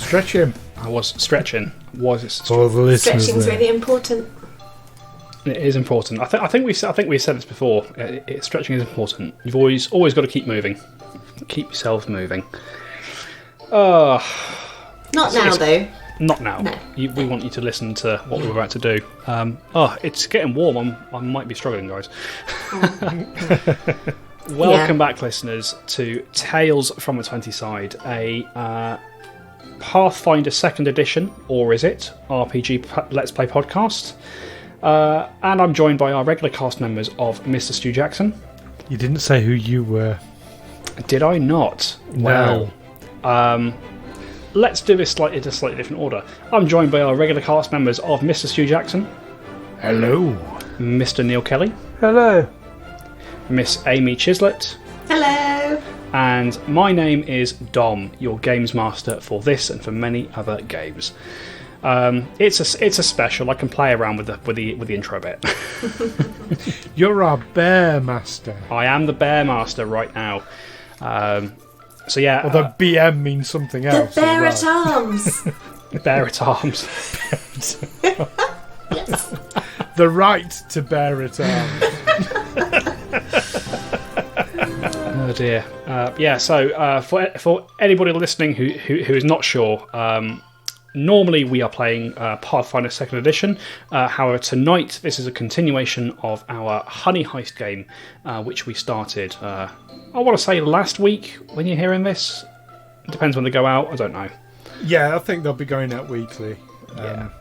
Stretch him. I was stretching. For the listeners, Stretching's really important. It is important. I think we said this before. Stretching is important. You've always got to keep moving. Keep yourself moving. Not now, though. Not now. No. We want you to listen to what we're about to do. It's getting warm. I might be struggling, guys. Welcome back, listeners, to Tales from the 20 Side, a Pathfinder 2nd edition, or is it, RPG Let's Play podcast. And I'm joined by our regular cast members of Mr. Stu Jackson. You didn't say who you were. Did I not? No. Well, let's do this in a slightly different order. I'm joined by our regular cast members of Mr. Stu Jackson. Hello. Mr. Neil Kelly. Hello. Miss Amy Chislett. Hello. And my name is Dom, your games master for this and for many other games. It's a special. I can play around with the intro bit. You're our bear master. I am the bear master right now. So yeah. Although BM means something else. The bear at arms. Bear at arms. Yes. The right to bear at arms. Oh dear. So for anybody listening who is not sure, normally we are playing Pathfinder 2nd edition. However, tonight this is a continuation of our Honey Heist game, which we started, I want to say last week when you're hearing this. It depends when they go out, I don't know. Yeah, I think they'll be going out weekly.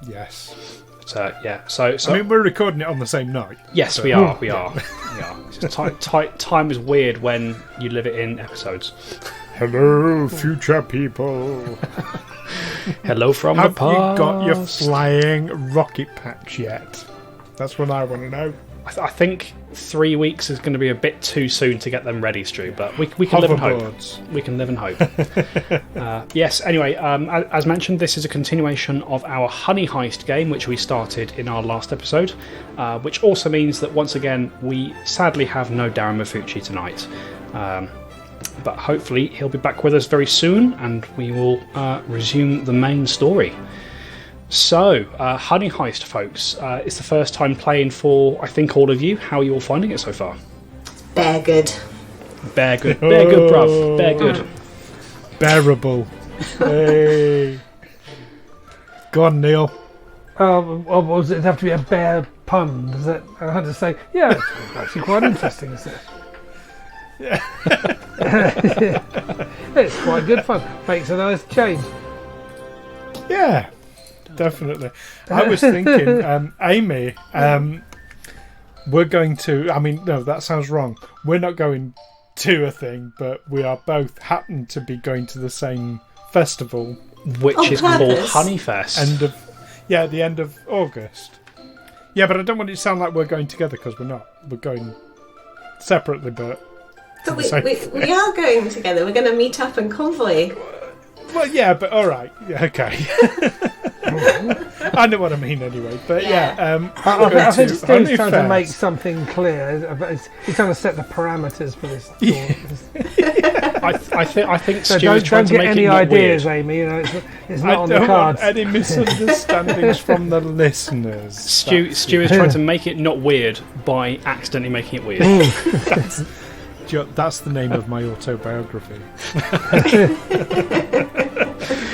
Yes. So, so I mean, we're recording it on the same night. Yes, we are. We are. It's just time is weird when you live it in episodes. Hello, future people. Hello from the Have past. you got your flying rocket patch yet? That's what I want to know. I think 3 weeks is going to be a bit too soon to get them ready, Stu, but we can live in hope. We can live in hope. Yes, anyway, as mentioned, this is a continuation of our Honey Heist game, which we started in our last episode, which also means that, once again, we sadly have no Darren Mafucci tonight. But hopefully he'll be back with us very soon, and we will resume the main story. So, Honey Heist, folks, it's the first time playing for, I think, all of you. How are you all finding it so far? Bear good. Bear good, bruv. Bear good. Bearable. Hey. Go on, Neil. Does it have to be a bear pun? Does it? I had to say, yeah, it's actually quite interesting, isn't it? Yeah. It's quite good fun. Makes a nice change. Yeah. Definitely. I was thinking, Amy, we're going to... I mean, no, that sounds wrong. We're not going to a thing, but we are both happen to be going to the same festival. Which is called Honey Fest. The end of August. Yeah, but I don't want it to sound like we're going together, because we're not. We're going separately, but... But we are going together. We're going to meet up and convoy. Well, yeah, but all right. Yeah, okay. I know what I mean anyway. But I think Stu's trying to make something clear. He's trying to set the parameters for this talk. I think So Stu is trying don't to get make any it not ideas, weird. Amy. It's not on the I don't cards. want any misunderstandings from the listeners. Stu is trying to make it not weird by accidentally making it weird. That's the name of my autobiography.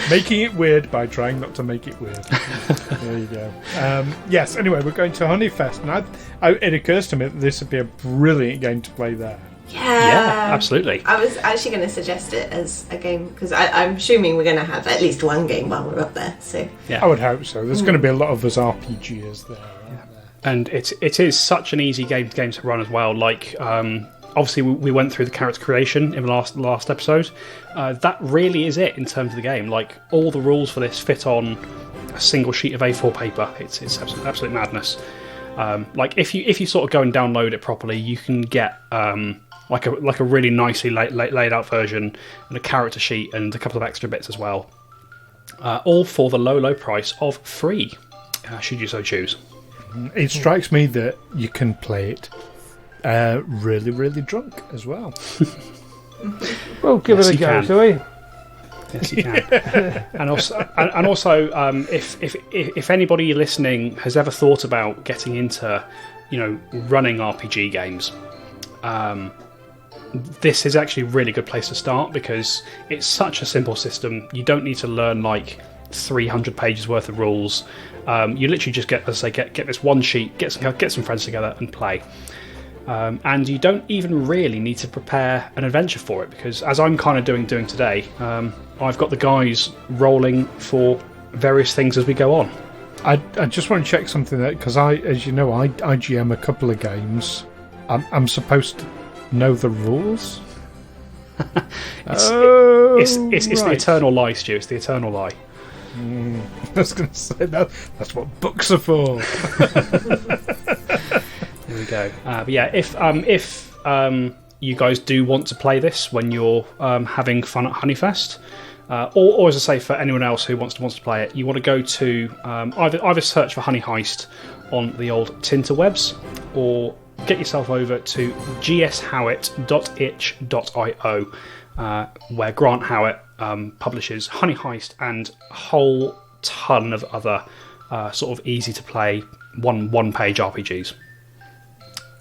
Making it weird by trying not to make it weird. There you go. Yes, anyway, we're going to Honey Fest, and it occurs to me that this would be a brilliant game to play there. Yeah, absolutely. I was actually going to suggest it as a game, because I'm assuming we're going to have at least one game while we're up there. So Yeah. I would hope so. There's going to be a lot of us RPGers there, aren't there? And it is such an easy game to run as well. Like, obviously, we went through the character creation in the last episode. That really is it in terms of the game. Like, all the rules for this fit on a single sheet of A4 paper. It's absolute madness. Like, if you sort of go and download it properly, you can get like a really nicely laid out version and a character sheet and a couple of extra bits as well. All for the low price of free, should you so choose. It strikes me that you can play it really, really drunk as well. We'll give it a go, shall we? Yes, you can. and also, if anybody listening has ever thought about getting into, running RPG games, this is actually a really good place to start because it's such a simple system. You don't need to learn like 300 pages worth of rules. You literally just get this one sheet, get some friends together and play. And you don't even really need to prepare an adventure for it because, as I'm kind of doing today, I've got the guys rolling for various things as we go on. I just want to check something there because I GM a couple of games. I'm supposed to know the rules. It's the eternal lie, Stu. It's the eternal lie. I was going to say that's what books are for. There we go. But yeah, if you guys do want to play this when you're having fun at Honeyfest, or as I say, for anyone else who wants to play it, you want to go to either search for Honey Heist on the old Tinterwebs, or get yourself over to gshowitt.itch.io, where Grant Howitt publishes Honey Heist and a whole ton of other sort of easy to play one page RPGs.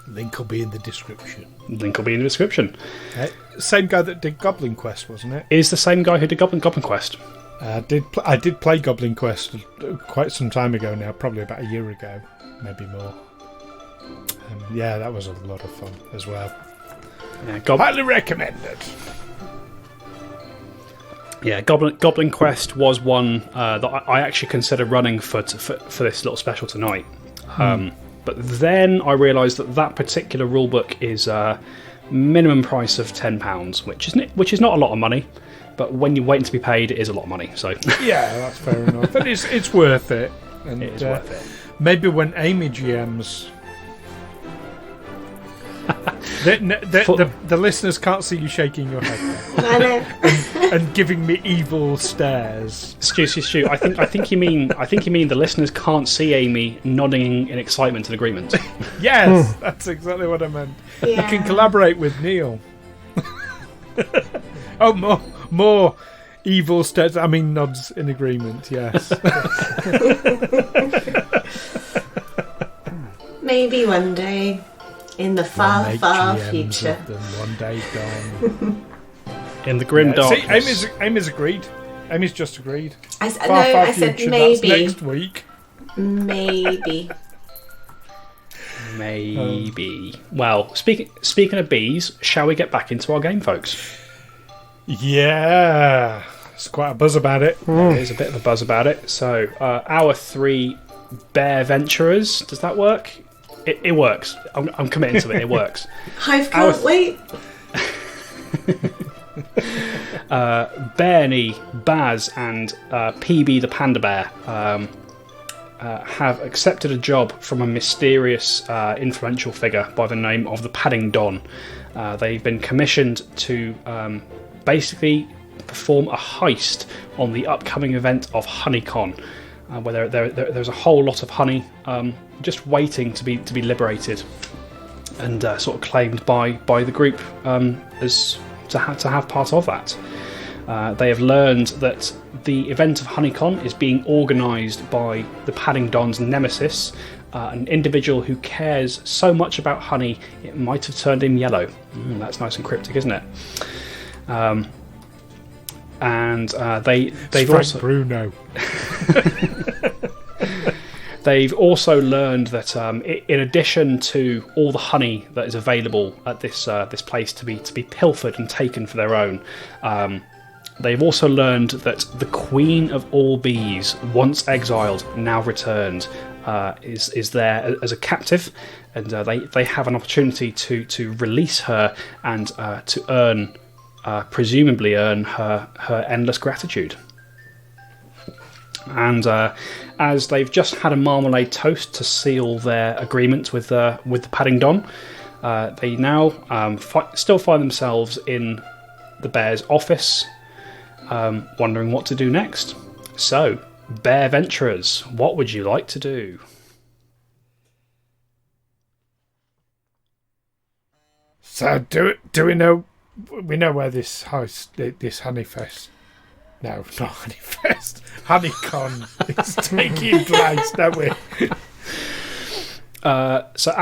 Link will be in the description. Same guy that did Goblin Quest, wasn't it? Is the same guy who did Goblin Quest. I did play Goblin Quest quite some time ago now, probably about a year ago, maybe more. Yeah, that was a lot of fun as well. Yeah, highly recommended. Yeah, Goblin Quest was one that I actually considered running for this little special tonight. But then I realised that particular rulebook is a minimum price of £10, which is not a lot of money, but when you're waiting to be paid, it is a lot of money. So yeah, that's fair enough. But it's worth it. And, it is worth it. Maybe when Amy GMs. The listeners can't see you shaking your head and giving me evil stares. Stu, I think you mean the listeners can't see Amy nodding in excitement and agreement. Yes, that's exactly what I meant. Yeah. You can collaborate with Neil. Oh, more evil stares. I mean, nods in agreement. Yes. Maybe one day. In the far, far future. One day gone. In the grim darkness. See, Amy's agreed. Amy's just agreed. I said maybe. That's next week. Maybe. Well, speaking of bees, shall we get back into our game, folks? Yeah. There's quite a buzz about it. There's a bit of a buzz about it. So, our 3 bear venturers, does that work? It works. I'm committing to it. It works. Hive can't wait. Bernie, Baz, and PB the Panda Bear have accepted a job from a mysterious, influential figure by the name of the Padding Don. They've been commissioned to basically perform a heist on the upcoming event of HoneyCon, where there's a whole lot of honey just waiting to be liberated and sort of claimed by the group as to have part of that. They have learned that the event of HoneyCon is being organised by the Padding Don's nemesis, an individual who cares so much about honey it might have turned him yellow. That's nice and cryptic, isn't it? And they've also Bruno. They've also learned that in addition to all the honey that is available at this place to be pilfered and taken for their own, they've also learned that the Queen of all bees, once exiled, now returned, is there as a captive, and they have an opportunity to release her and to presumably earn her endless gratitude. And as they've just had a marmalade toast to seal their agreement with the Padding Don, they now still find themselves in the bear's office, wondering what to do next. So, bear venturers, what would you like to do? So, do we know where this Honeyfest No, not HoneyFest. HoneyCon is taking place, don't we? So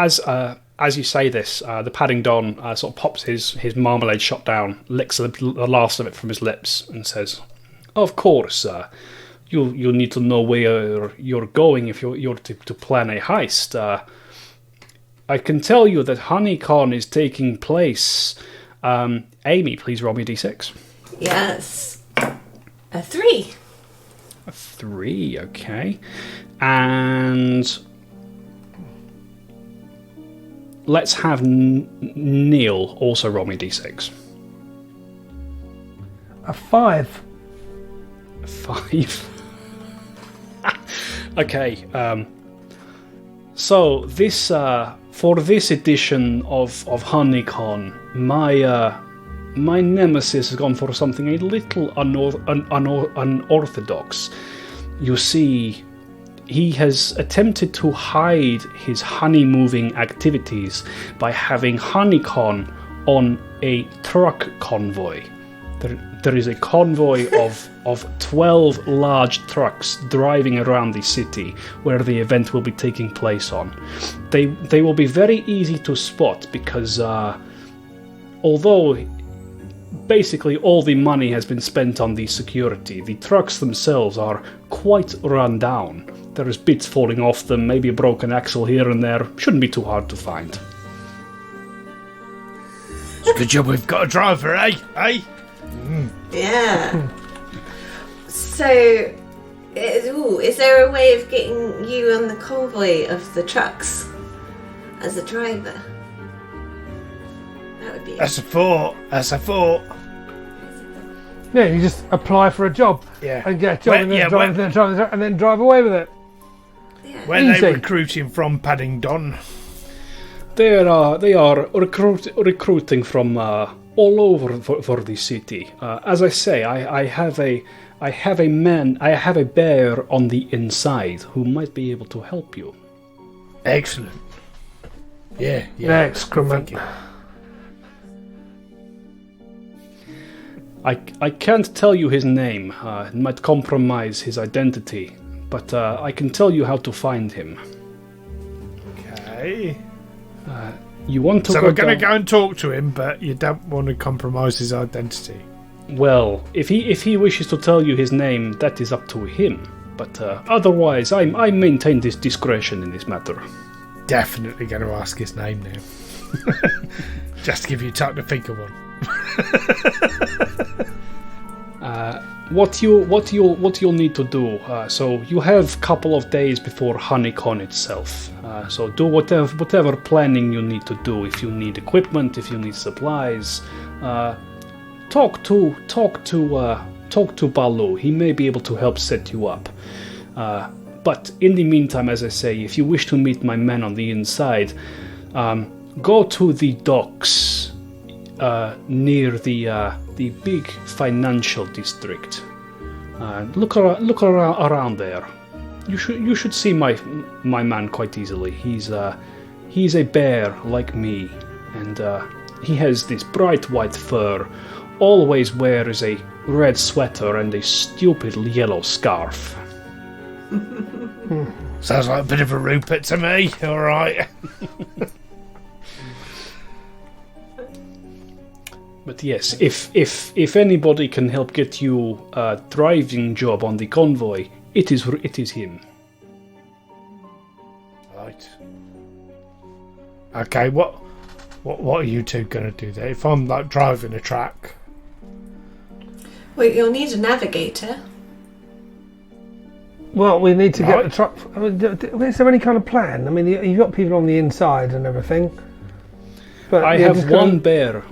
as you say this, the Paddington sort of pops his marmalade shot down, licks the last of it from his lips, and says, "Of course, you need to know where you're going if you're to plan a heist. I can tell you that HoneyCon is taking place. Amy, please roll me a d6." Yes. A 3. A 3, okay. And let's have Neil also roll me a d6. A 5. 5. Okay. So this for this edition of HoneyCon, my nemesis has gone for something a little unorthodox. You see, he has attempted to hide his honey-moving activities by having HoneyCon on a truck convoy. There is a convoy of 12 large trucks driving around the city where the event will be taking place on. They will be very easy to spot because although basically all the money has been spent on the security, the trucks themselves are quite run down. There is bits falling off them, maybe a broken axle here and there. Shouldn't be too hard to find. Good job we've got a driver, eh? Yeah. So, is there a way of getting you on the convoy of the trucks as a driver? That would be. That's a thought. Yeah, you just apply for a job. Yeah. And get a job and then drive away with it. Yeah. Where are they recruiting from, Paddington? They are recruiting from all over for the city. As I say, I have a bear on the inside who might be able to help you. Excellent. Yeah. Excrement. I can't tell you his name. It might compromise his identity, but I can tell you how to find him. Okay. You want to? So we're going to go and talk to him, but you don't want to compromise his identity. Well, if he wishes to tell you his name, that is up to him. But otherwise, I maintain this discretion in this matter. Definitely going to ask his name now. Just to give you time to think of one. What you'll need to do. So you have a couple of days before HoneyCon itself. So do whatever planning you need to do. If you need equipment, if you need supplies, talk to Baloo. He may be able to help set you up. But in the meantime, as I say, if you wish to meet my men on the inside, go to the docks near the big financial district. Look around there. You should see my man quite easily. He's a bear like me, and he has this bright white fur. Always wears a red sweater and a stupid yellow scarf. Sounds like a bit of a Rupert to me. All right. But yes, if anybody can help get you a driving job on the convoy, it is him. Right. Okay. What are you two going to do there? If I'm like driving a truck. Well, you'll need a navigator. Well, we need to get the truck. I mean, is there any kind of plan? I mean, you've got people on the inside and everything. But I have one bear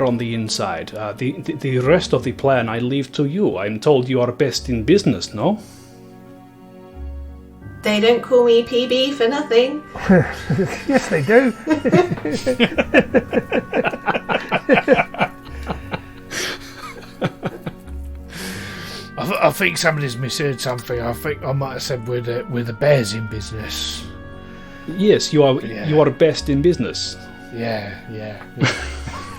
on the inside. The rest of the plan I leave to you. I'm told you are best in business, no? They don't call me PB for nothing. Yes, they do. I think somebody's misheard something. I think I might have said we're the bears in business. Yes, you are. Yeah. You are best in business. Yeah.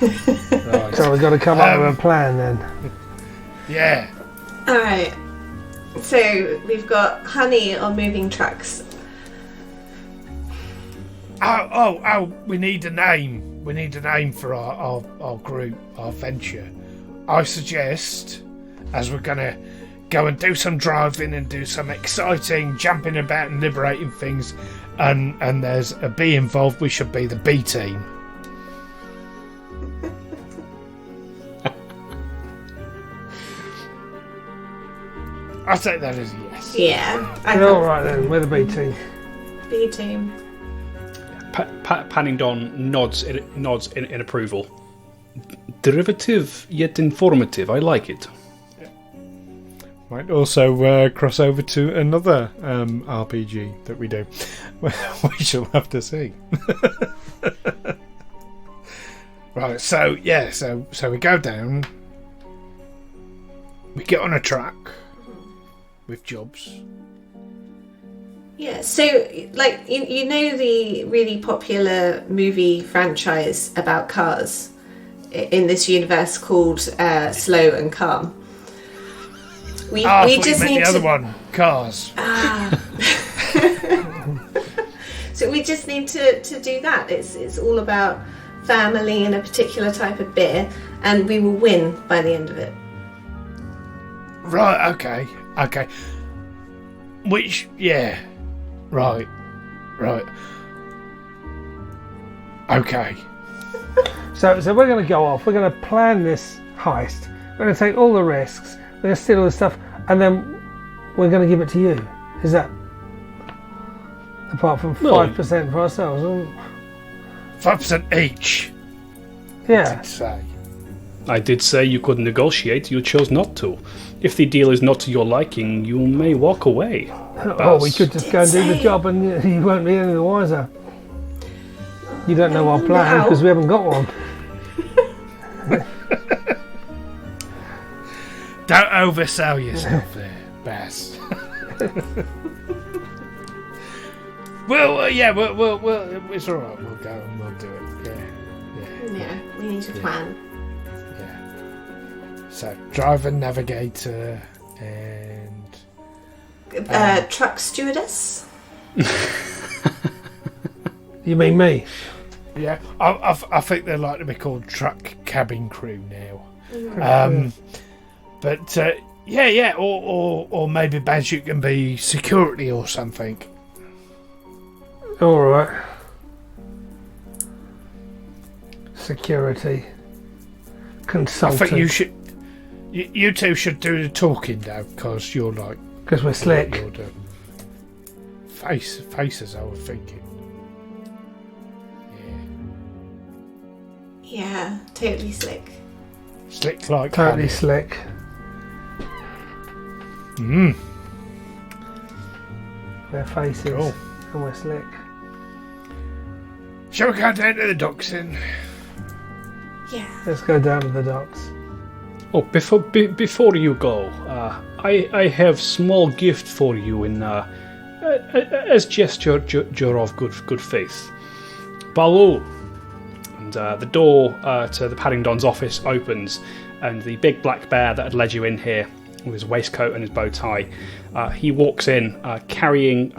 Right. So we've got to come up with a plan then. Yeah. Alright. So we've got Honey on moving trucks. Oh, we need a name. We need a name for our group, our venture. I suggest, as we're going to go and do some driving and do some exciting jumping about and liberating things, and there's a bee involved, we should be the bee team. I'll take that as a yes. Yeah. Alright then, we're the B team. B team. Paddington nods in approval. Derivative yet informative. I like it. Might also cross over to another RPG that we do. We shall have to see. Right, so we go down. We get on a truck with jobs. Yeah, so, like, you know the really popular movie franchise about cars in this universe called Slow and Calm? We just need the other one, Cars. So we just need to do that. It's all about family and a particular type of beer, and we will win by the end of it. Right, okay. Which, yeah. Right. Okay. So we're going to go off. We're going to plan this heist. We're going to take all the risks. We're going to steal all the stuff, and then we're going to give it to you. Is that apart from 5% for ourselves? 5% each. Yeah. I did say you could negotiate. You chose not to. If the deal is not to your liking, you may walk away. Oh, we could just go and do the job, and you won't be any the wiser. You don't know our plan because we haven't got one. Don't oversell yourself there, Bass. Well, it's all right. We'll go and we'll do it. Yeah, we need a plan. Yeah. So, driver, navigator, and truck stewardess. You mean me? Yeah, I think they're like to be called truck cabin crew now. But or maybe Baz, you can be security or something. All right. Security. Consultant. I think you should. You two should do the talking though, because you're like. Because we're slick. You're the faces, I was thinking. Yeah, totally slick. Slick like Totally honey. slick. We're faces. Cool. And we're slick. Shall we go down to the docks then? Yeah. Let's go down to the docks. Oh, before you go, I have small gift for you in as gesture of good faith. Baloo. And the door to the Paddington's office opens, and the big black bear that had led you in here, with his waistcoat and his bow tie, he walks in carrying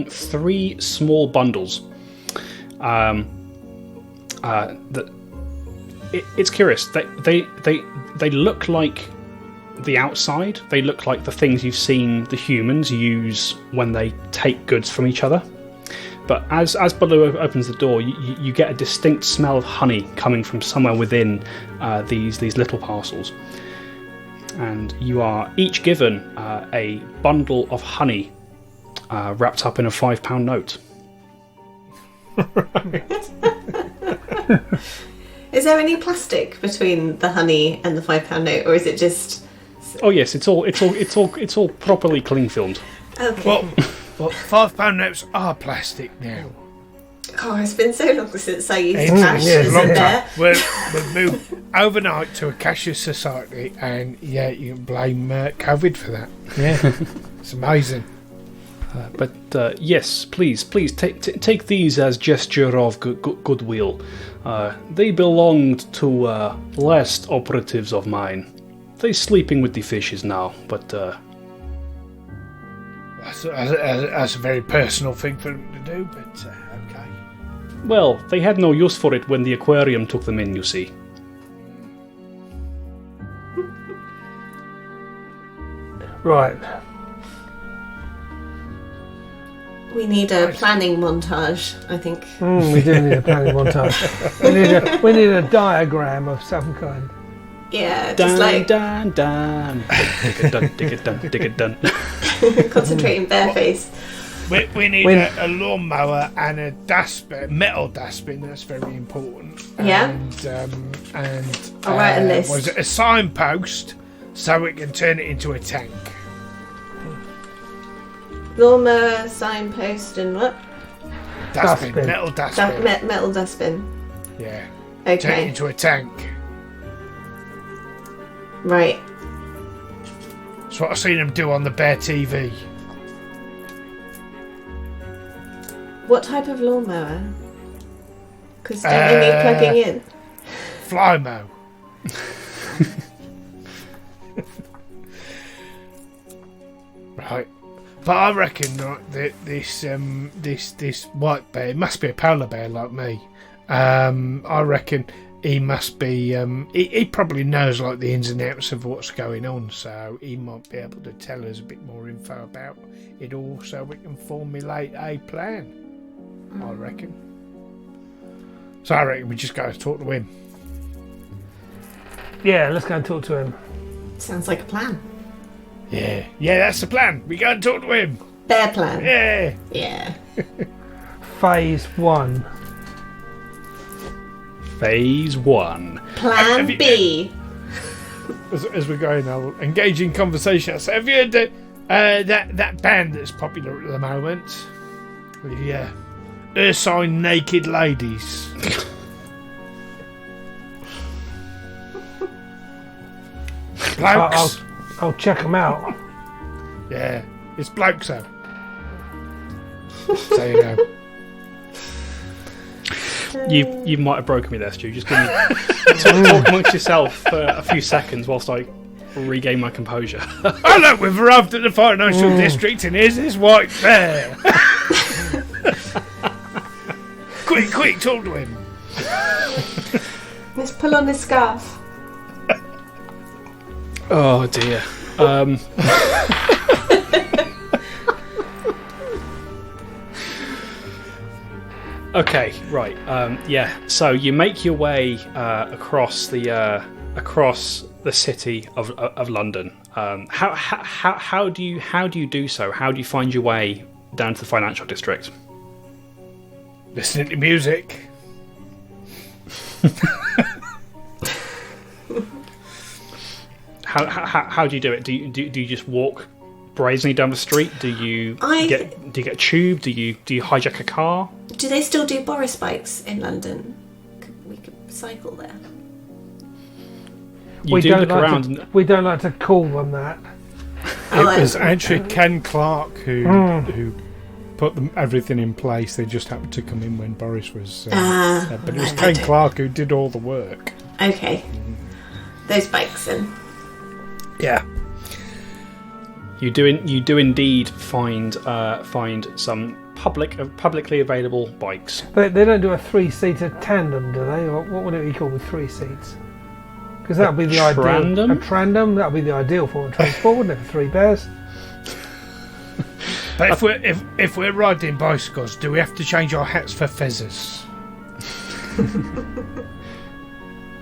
3 small bundles. It's curious. They look like the outside. They look like the things you've seen the humans use when they take goods from each other. But as Baloo opens the door, you get a distinct smell of honey coming from somewhere within these little parcels. And you are each given a bundle of honey wrapped up in a £5 note. Is there any plastic between the honey and the £5 note, or is it just? Oh yes, it's all properly cling filmed. Okay. Well, £5 notes are plastic now. Oh, it's been so long since I used It's cash, a isn't long there? time. We've moved overnight to a cashless society, and yeah, you can blame COVID for that. Yeah, it's amazing. But yes, please take these as gesture of goodwill. They belonged to last operatives of mine. They sleeping with the fishes now, but That's a very personal thing for them to do, but okay. well, they had no use for it when the aquarium took them in. You see. Right. We need a planning montage, I think. We do need a planning montage. We need a diagram of some kind. Yeah, just like dun. Dig it done. concentrating bareface. We need a lawnmower and a dustbin, metal dustbin. That's very important. Yeah. And I'll write a list. Was it a signpost so we can turn it into a tank? Lawnmower, signpost, and what? Dustbin. Dustbin. Metal dustbin. Metal dustbin. Yeah. Turn it Okay. into a tank. Right. That's what I've seen them do on the Bear TV. What type of lawnmower? Because don't you need plugging in? Flymo. Right. But I reckon that this white bear, it must be a polar bear like me. I reckon he must be. He probably knows like the ins and outs of what's going on, so he might be able to tell us a bit more info about it all, so we can formulate a plan. I reckon. So I reckon we just go and talk to him. Yeah, let's go and talk to him. Sounds like a plan. Yeah, that's the plan. We go and talk to him. Bear plan. Yeah. Yeah. Phase 1. Phase 1. Plan B. As we're going, I'll engage in conversation. So have you heard that band that's popular at the moment? The Ursine Naked Ladies. Blokes. I'll check them out. Yeah, it's blokes though. So you know. You might have broken me there, Stu. Just give me talk amongst yourself for a few seconds whilst I regain my composure. Oh look, we've arrived at the financial district and here's this white bear. Quick, talk to him. Let's pull on his scarf. Oh dear. Okay, right. Yeah. So you make your way across the city of London. How do you do so? How do you find your way down to the financial district? Listening to music. How do you do it? Do you just walk brazenly down the street? Do you get a tube? Do you hijack a car? Do they still do Boris bikes in London? We could cycle there. You do look around. We don't like to call them that. It was actually Ken Clark who put everything in place. They just happened to come in when Boris was. But it was Ken Clark who did all the work. Okay. Those bikes and. Yeah. You do indeed find some publicly available bikes. They don't do a 3-seater tandem, do they? Or what would it be called with 3 seats? Because that would be the ideal. A trandem. That would be the ideal form of transport, wouldn't it? For 3 bears. But if we're riding bicycles, do we have to change our hats for feathers?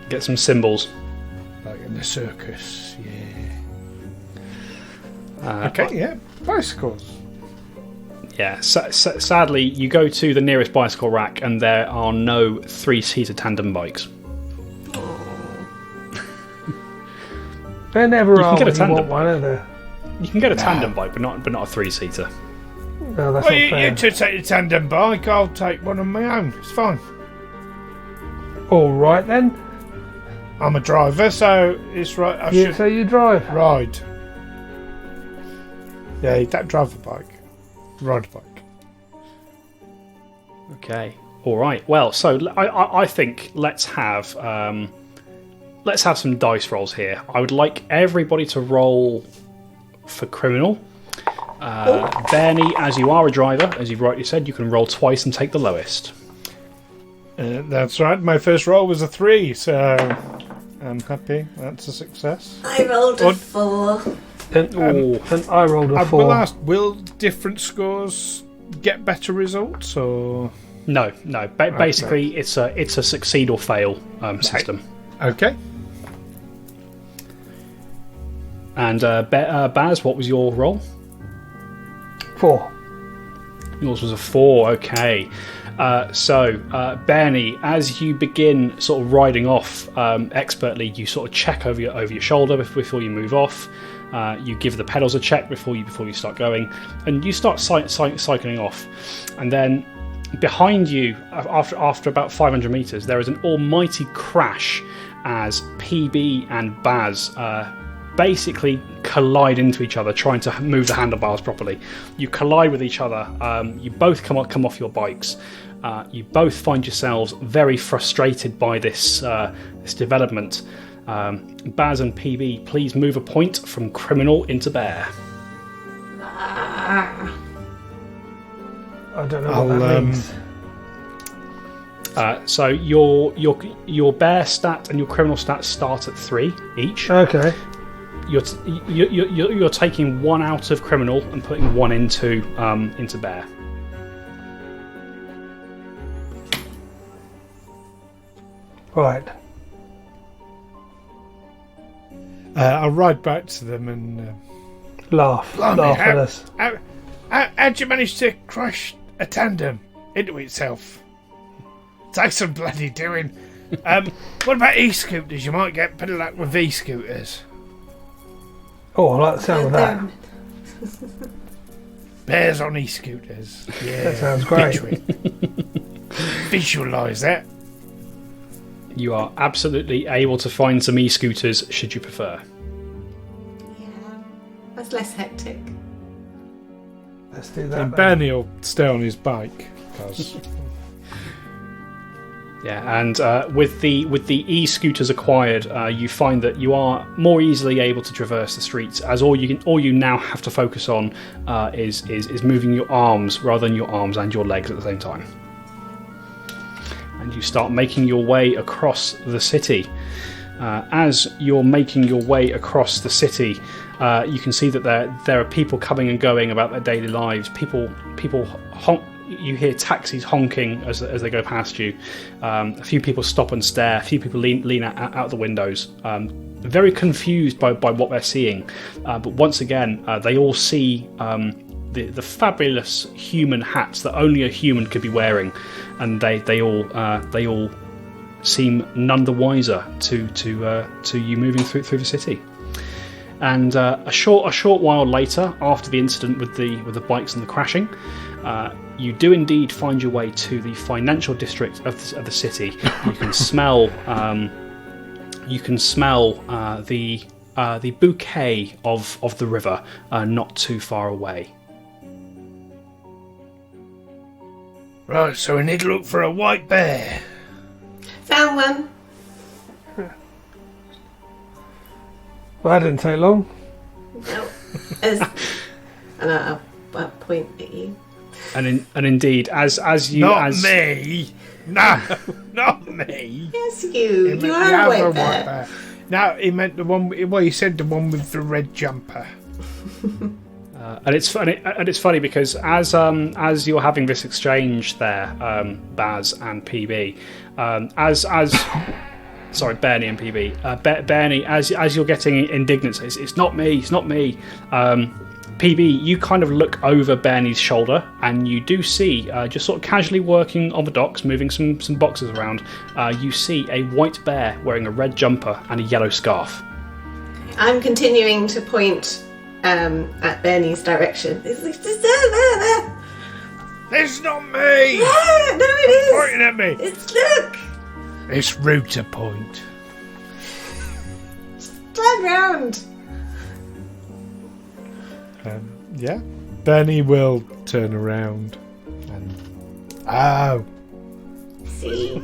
Get some symbols. Like in the circus, yeah. Bicycles. Yeah, sadly, you go to the nearest bicycle rack and there are no 3-seater tandem bikes. There never are. Get a tandem one, are there? You can get a tandem bike, but not a 3-seater. No, that's Well, not fair. you two take the tandem bike, I'll take one on my own. It's fine. All right then. I'm a driver, so it's right. I should So you drive. ride. Yeah, you don't drive a bike. Ride a bike. Okay. All right. Well, so I think let's have let's have some dice rolls here. I would like everybody to roll for criminal. Bernie, as you are a driver, as you've rightly said, you can roll twice and take the lowest. That's right. My first roll was a 3, so I'm happy. That's a success. I rolled a 4. And I rolled a 4. Will ask, will different scores get better results, or No. Basically, it's a succeed or fail system. okay? And Baz, what was your roll? 4. Yours was a 4. Okay. So, Bernie, as you begin sort of riding off expertly, you sort of check over your shoulder before you move off. You give the pedals a check before you start going, and you start cycling off. And then behind you, after about 500 meters, there is an almighty crash as PB and Baz basically collide into each other, trying to move the handlebars properly. You collide with each other. You both come off your bikes. You both find yourselves very frustrated by this development. Baz and PB, please move a point from criminal into bear. I don't know what that means. So your bear stat and your criminal stat start at 3 each. Okay. You're taking 1 out of criminal and putting 1 into bear. Right. I'll ride back to them and Laugh at us. How'd you manage to crash a tandem into itself? Takes some bloody doing. What about e-scooters? You might get better luck with e-scooters. Oh, I like the sound of that. Bears on e-scooters. Yeah, That sounds great. Visualise that. You are absolutely able to find some e-scooters should you prefer. Yeah, that's less hectic. Let's do that. And then. Bernie will stay on his bike. 'Cause Yeah, and with the e-scooters acquired, you find that you are more easily able to traverse the streets, as all you now have to focus on is moving your arms rather than your arms and your legs at the same time. And you start making your way across the city. As you're making your way across the city, you can see that there are people coming and going about their daily lives. People honk. You hear taxis honking as they go past you. A few people stop and stare. A few people lean out the windows, very confused by what they're seeing. But once again, they all see the fabulous human hats that only a human could be wearing, and they all seem none the wiser to you moving through the city. And a short while later, after the incident with the bikes and the crashing, you do indeed find your way to the financial district of the city. You can smell the bouquet of the river not too far away. Right, so we need to look for a white bear. Found one. Well, that didn't take long. No. And I'll point at you. And indeed, as you Not me. No, not me. Yes, you. He You meant the are a other white bear. No, he meant the one. Well, he said the one with the red jumper. And it's funny because as you're having this exchange there, Baz and PB, sorry, Bernie and PB, Bernie, as you're getting indignant, it's not me. PB, you kind of look over Bernie's shoulder and you do see, just sort of casually working on the docks, moving some boxes around, you see a white bear wearing a red jumper and a yellow scarf. I'm continuing to point at Bernie's direction. It's there. It's not me. Yeah, no, it is. Pointing at me. It's look. It's rude to point. Turn round. Yeah. Bernie will turn around and See.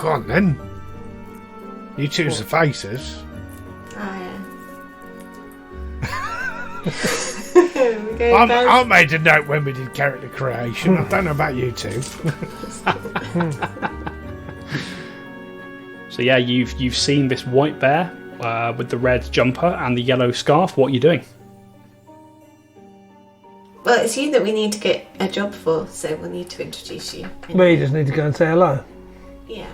Go on then. You choose the faces. Oh, yeah. I made a note when we did character creation. I don't know about you two. So yeah, you've seen this white bear with the red jumper and the yellow scarf. What are you doing? Well, it's you that we need to get a job for, so we'll need to introduce you. We just need to go and say hello. Yeah.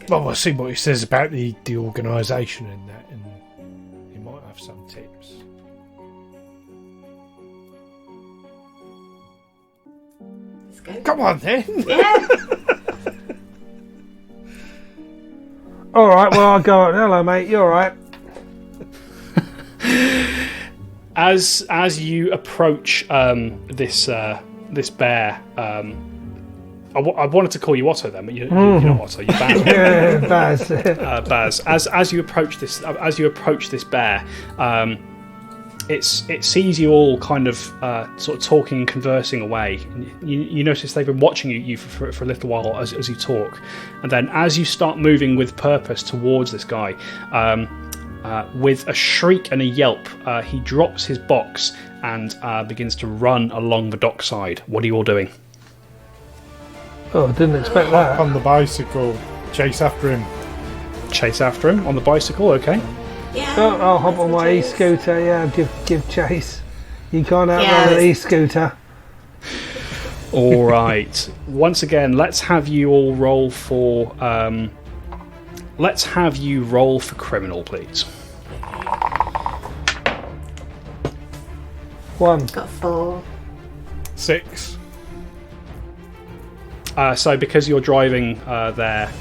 Well, we'll see what he says about the organisation and that, and he might have some tips. Let's go. Come on then. Yeah. All right, well, I'll go on. Hello, mate. You all right? As you approach this bear, I wanted to call you Otto then, but you're not Otto. You're Baz. Yeah, Baz. Baz. As you approach this bear, it sees you all kind of sort of talking and conversing away. You notice they've been watching you for a little while as you talk, and then as you start moving with purpose towards this guy, with a shriek and a yelp, he drops his box and begins to run along the dockside. What are you all doing? Oh, didn't expect that. On the bicycle, chase after him. Chase after him on the bicycle, okay. Yeah. Oh, I'll hop on my e-scooter. Yeah, give chase. You can't outrun an e-scooter. All right. Once again, let's have you all roll for. Let's have you roll for criminal, please. 1. Got 4. 6. So because you're driving there,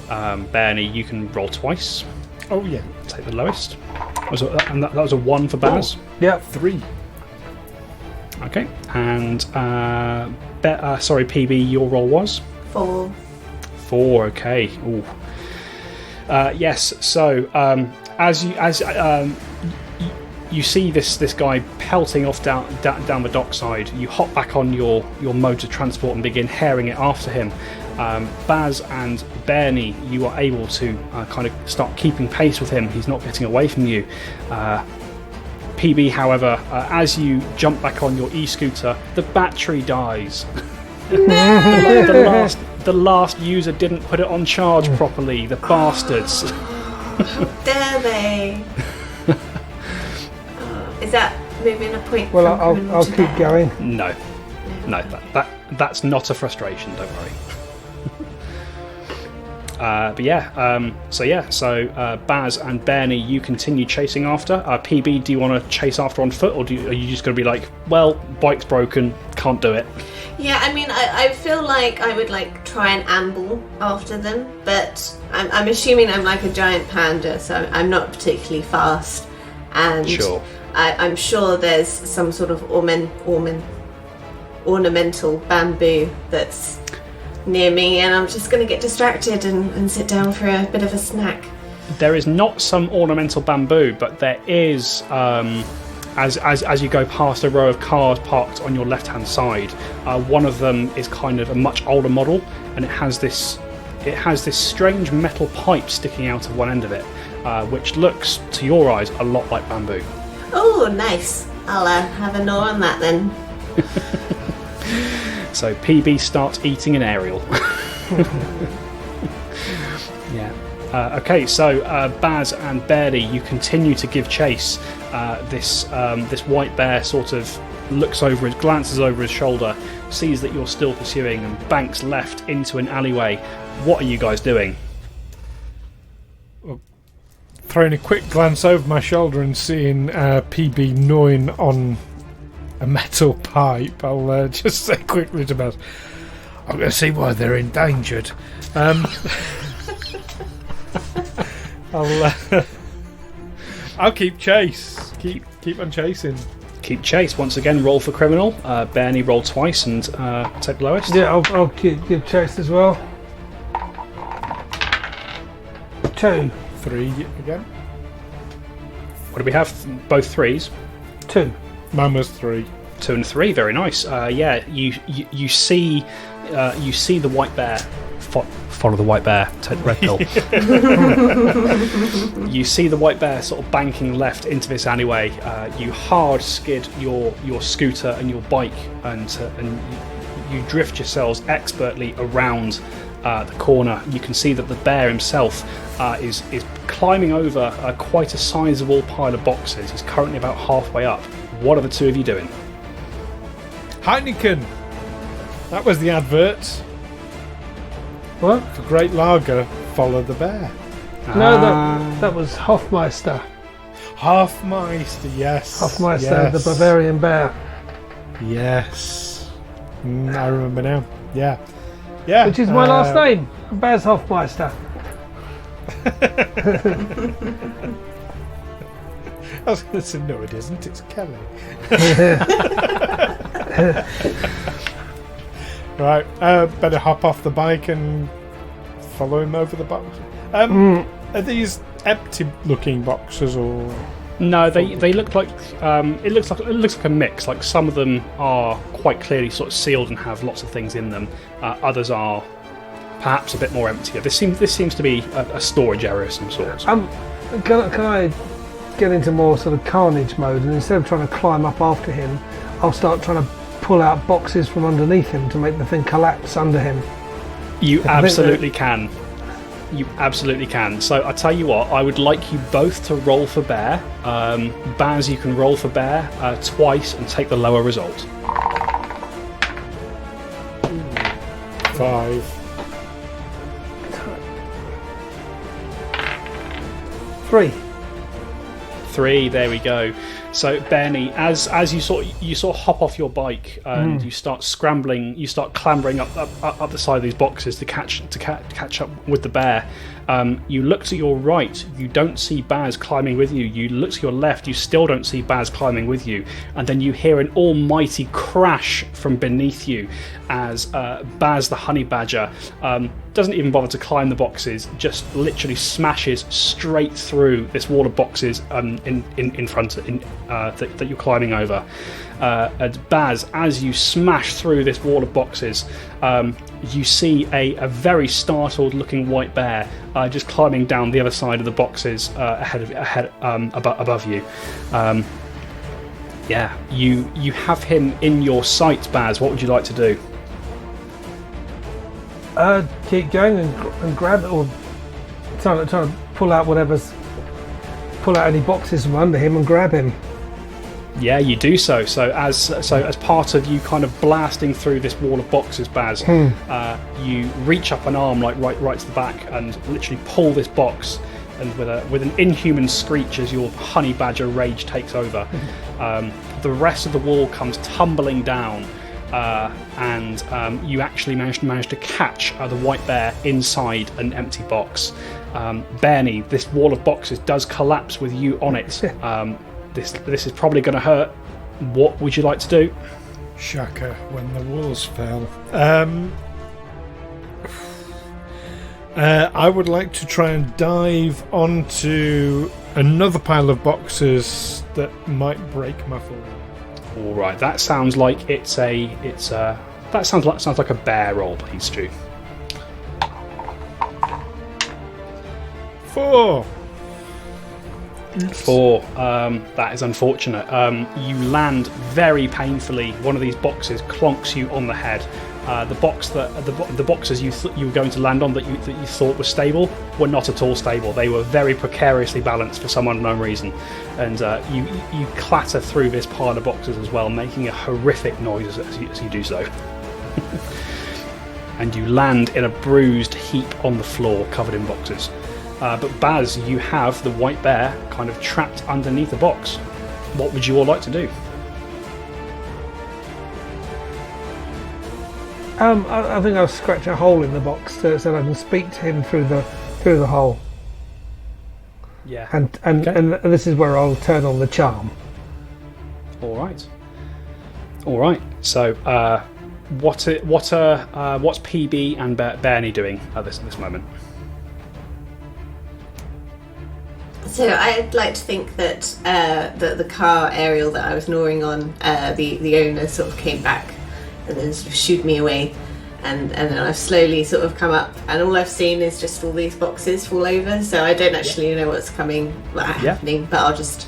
Bernie, you can roll twice. Oh yeah. Take the lowest. And that was a 1 for Baz. Yep. 3. Okay. And PB, your roll was 4. 4. Okay. Ooh. Yes. So as you see this guy pelting off down the dockside, you hop back on your mode of transport and begin herring it after him. Baz and Bernie, you are able to kind of start keeping pace with him. He's not getting away from you. PB, however, as you jump back on your e-scooter, the battery dies. The last user didn't put it on charge properly. The bastards. Dare they? Is that moving a point? Well, from I'll criminal to keep bear? going. No, that's not a frustration. Don't worry. So Baz and Bernie, you continue chasing after. PB, do you want to chase after on foot, or are you just going to be like, well, bike's broken, can't do it? Yeah, I mean, I feel like I would like try and amble after them, but I'm assuming I'm like a giant panda, so I'm not particularly fast. And Sure. I'm sure there's some sort of ornamental bamboo that's near me, and I'm just going to get distracted and sit down for a bit of a snack. There is not some ornamental bamboo, but there is, as you go past a row of cars parked on your left-hand side, one of them is kind of a much older model, and it has this strange metal pipe sticking out of one end of it, which looks, to your eyes, a lot like bamboo. Oh, nice. I'll have a gnaw on that then. So PB starts eating an aerial. Yeah. Okay, so Baz and Bernie, you continue to give chase. This white bear sort of glances over his shoulder, sees that you're still pursuing, and banks left into an alleyway. What are you guys doing? Throwing a quick glance over my shoulder and seeing PB gnawing on a metal pipe, I'll just say quickly to Baz, I'm going to see why they're endangered. I'll keep chase. Keep on chasing. Keep chase. Once again, roll for criminal. Bernie, roll twice and take the lowest. Yeah, I'll give chase as well. 2. 3 again. What do we have? Both threes. 2. Mine was 3. 2 and 3, very nice. You see the white bear. Follow the white bear. Take the red pill. You see the white bear sort of banking left into this alleyway. You hard skid your scooter and your bike, and you drift yourselves expertly around the corner. You can see that the bear himself is climbing over quite a sizable pile of boxes. He's currently about halfway up. What are the two of you doing? Heineken. That was the advert. What? For Great Lager, follow the bear. No, that was Hofmeister. Hofmeister, yes. Hofmeister, yes. the Bavarian bear. Yes. I remember now. Yeah. Yeah. Which is my last name, Baz Hofmeister. I was going to say, no, it isn't. It's Kelly. Right. Better hop off the bike and follow him over the box. Are these empty-looking boxes or? No, they look like it looks like a mix. Like some of them are quite clearly sort of sealed and have lots of things in them. Others are perhaps a bit more empty. This seems to be a storage area of some sort. Can I get into more sort of carnage mode, and instead of trying to climb up after him, I'll start trying to pull out boxes from underneath him to make the thing collapse under him? You absolutely can. You absolutely can. So I tell you what, I would like you both to roll for bear. Baz, you can roll for bear twice and take the lower result. 5. 3. 3. There we go. So Bernie, as you sort of hop off your bike and you start scrambling, you start clambering up the side of these boxes to catch up with the bear. You look to your right, you don't see Baz climbing with you. You look to your left, you still don't see Baz climbing with you. And then you hear an almighty crash from beneath you as Baz the honey badger doesn't even bother to climb the boxes, just literally smashes straight through this wall of boxes in front that you're climbing over. And Baz, as you smash through this wall of boxes, you see a very startled looking white bear just climbing down the other side of the boxes above you. You have him in your sights, Baz. What would you like to do? Keep going and grab it, or trying to pull out any boxes from under him and grab him. Yeah, you do so. So as part of you kind of blasting through this wall of boxes, Baz, you reach up an arm like right to the back and literally pull this box, and with an inhuman screech as your honey badger rage takes over, the rest of the wall comes tumbling down. And you actually managed to catch the white bear inside an empty box. Bernie, this wall of boxes does collapse with you on it. This is probably going to hurt. What would you like to do? Shaka, when the walls fell. I would like to try and dive onto another pile of boxes that might break my fall. All right, that sounds like that sounds like a bear roll, please, Stu. 4. 4. That is unfortunate. You land very painfully. One of these boxes clonks you on the head. The boxes you were going to land on that you thought were stable were not at all stable. They were very precariously balanced for some unknown reason, and you clatter through this pile of boxes as well, making a horrific noise as you do so. And you land in a bruised heap on the floor, covered in boxes. But Baz, you have the white bear kind of trapped underneath the box. What would you all like to do? I think I'll scratch a hole in the box so that I can speak to him through the hole. Yeah. And this is where I'll turn on the charm. All right. So, what's PB and Bernie doing at this moment? So I'd like to think that the car aerial that I was gnawing on, the owner sort of came back and then sort of shooed me away. And then I've slowly sort of come up, and all I've seen is just all these boxes fall over. So I don't actually know what's happening, but I'll just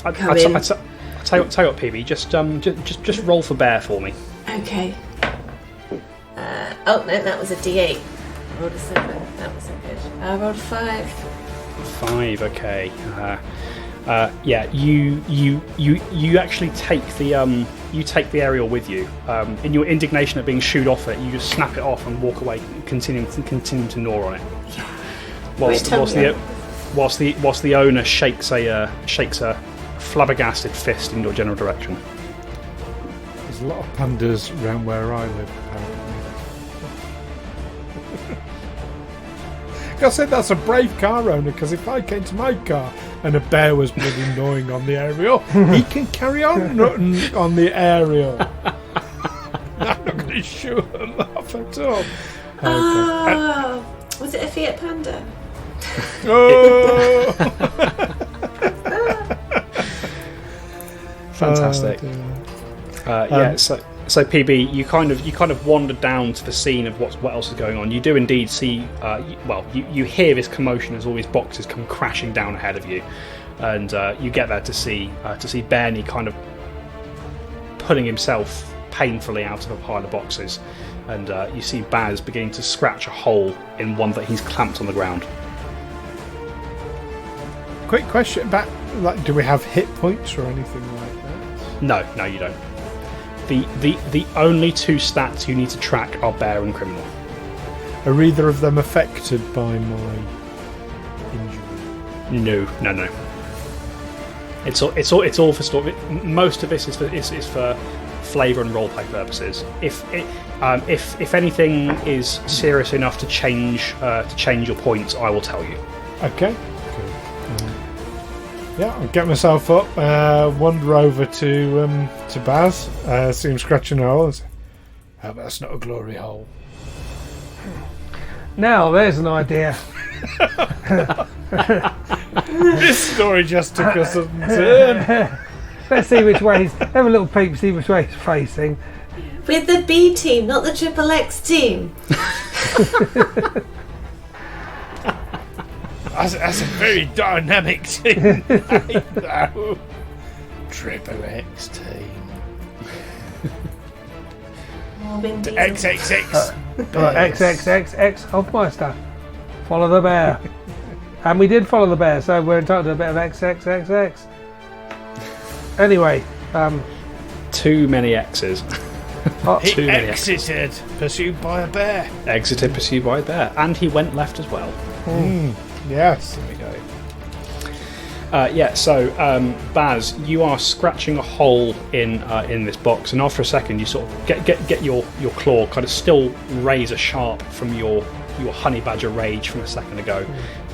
come in. I'll tell you what, PB, just roll for bear for me. Okay. Oh no, that was a D8. I rolled a 7. That wasn't good. I rolled a 5. 5. Okay. You actually take the aerial with you. In your indignation at being shooed off it, you just snap it off and walk away, continuing to gnaw on it. Whilst the owner shakes a flabbergasted fist in your general direction. There's a lot of pandas around where I live, apparently. I said that's a brave car owner, because if I came to my car and a bear was bloody gnawing on the aerial, he can carry on nutting on the aerial. I'm not going to shoot him off at all. Okay. Oh, was it a Fiat Panda? Oh! Fantastic. Oh, So PB, you kind of wander down to the scene of what else is going on. You do indeed see, you hear this commotion as all these boxes come crashing down ahead of you, and you get there to see Bernie kind of pulling himself painfully out of a pile of boxes, and you see Baz beginning to scratch a hole in one that he's clamped on the ground. Quick question about, do we have hit points or anything like that? No, you don't. The only 2 stats you need to track are bear and criminal. Are either of them affected by my injury? No. It's all for story. Most of this is for flavour and roleplay purposes. If anything is serious enough to change your points, I will tell you. Okay. Yeah, I'll get myself up, wander over to Baz, see him scratching a hole, and say, "Oh, that's not a glory hole." Now, there's an idea. This story just took us a turn. Let's see which way have a little peep, see which way he's facing. With the B team, not the Triple X team. That's a very dynamic team. No. Triple X team. XXX. XXXX Hofmeister. Follow the bear. And we did follow the bear, so we're entitled to a bit of XXXX. Anyway, too many X's. He exited, pursued by a bear. Exited, pursued by a bear, and he went left as well. Yes. There we go. So Baz, you are scratching a hole in this box, and after a second, you sort of get your claw kind of still razor sharp from your honey badger rage from a second ago,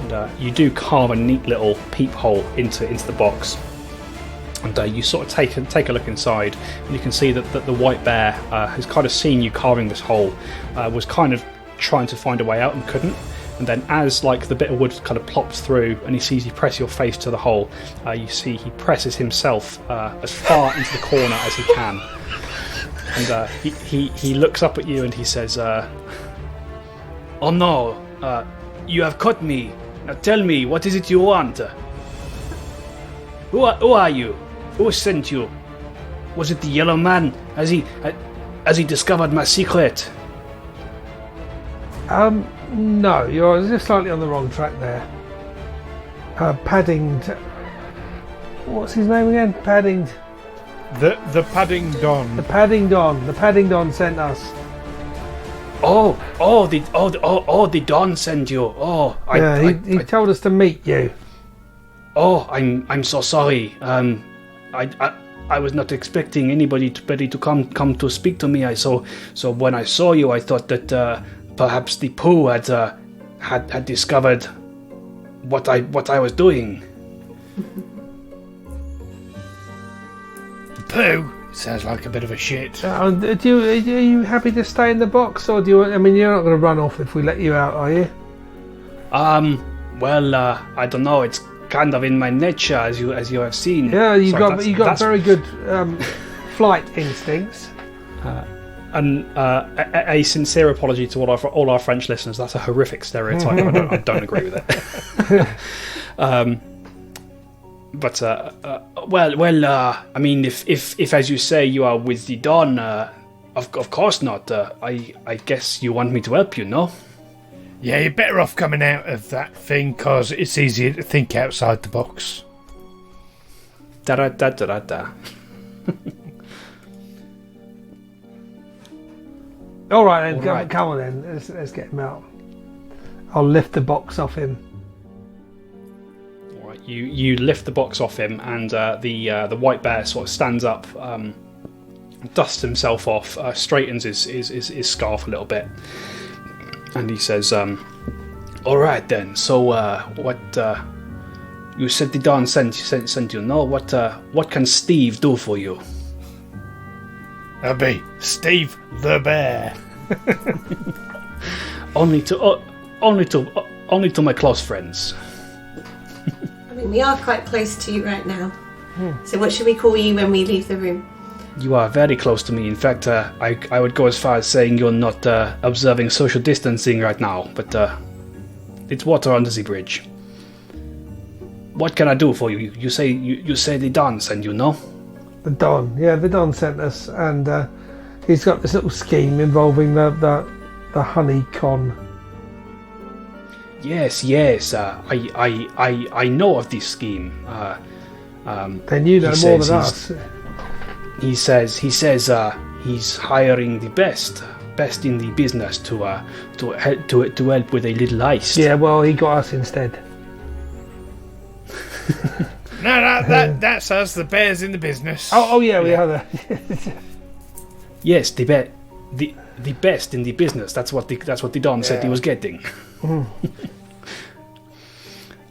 and you do carve a neat little peephole into the box. And you sort of take a look inside, and you can see that the white bear has kind of seen you carving this hole, was kind of trying to find a way out and couldn't. And then as the bit of wood kind of plops through and he sees you press your face to the hole, you see he presses himself as far into the corner as he can. And he looks up at you and he says, "Oh no, you have caught me. Now tell me, what is it you want? Who are you? Who sent you? Was it the yellow man? Has he discovered my secret?" No, you're just slightly on the wrong track there. What's his name again? The Paddington. The Paddington sent us. The Don sent you. He told us to meet you. Oh, I'm so sorry. I was not expecting anybody to come to speak to me. So when I saw you, I thought that perhaps the Pooh had discovered what I was doing. Pooh sounds like a bit of a shit. Are you happy to stay in the box, or do you? I mean, you're not going to run off if we let you out, are you? Well, I don't know. It's kind of in my nature, as you have seen. Yeah, you So got very good flight instincts. And a sincere apology to all our French listeners. That's a horrific stereotype. I don't agree with it. I mean, if as you say you are with the Dawn, of course not. I guess you want me to help you, no? Yeah, you're better off coming out of that thing, because it's easier to think outside the box. Da-da-da-da-da-da. All right, then, All right. come on then. Let's get him out. I'll lift the box off him. All right, you lift the box off him, and the white bear sort of stands up, dusts himself off, straightens his scarf a little bit, and he says, "All right then. So what? You said the Dawn sent you. No, what can Steve do for you?" That'll be Steve the Bear. Only to my close friends. I mean, we are quite close to you right now. So what should we call you when we leave the room? You are very close to me. In fact, I would go as far as saying you're not observing social distancing right now, but it's water under the bridge. What can I do for you? You say the Dawn sent you, no? The Don, the Don sent us, and he's got this little scheme involving the honey con. Yes. I know of this scheme. Then you know more than us. He says he's hiring the best in the business to help with a little heist. Yeah, well, he got us instead. No, that's us. The bear's in the business. Oh yeah, we are there. Yes, the best in the business. That's what the Don said he was getting.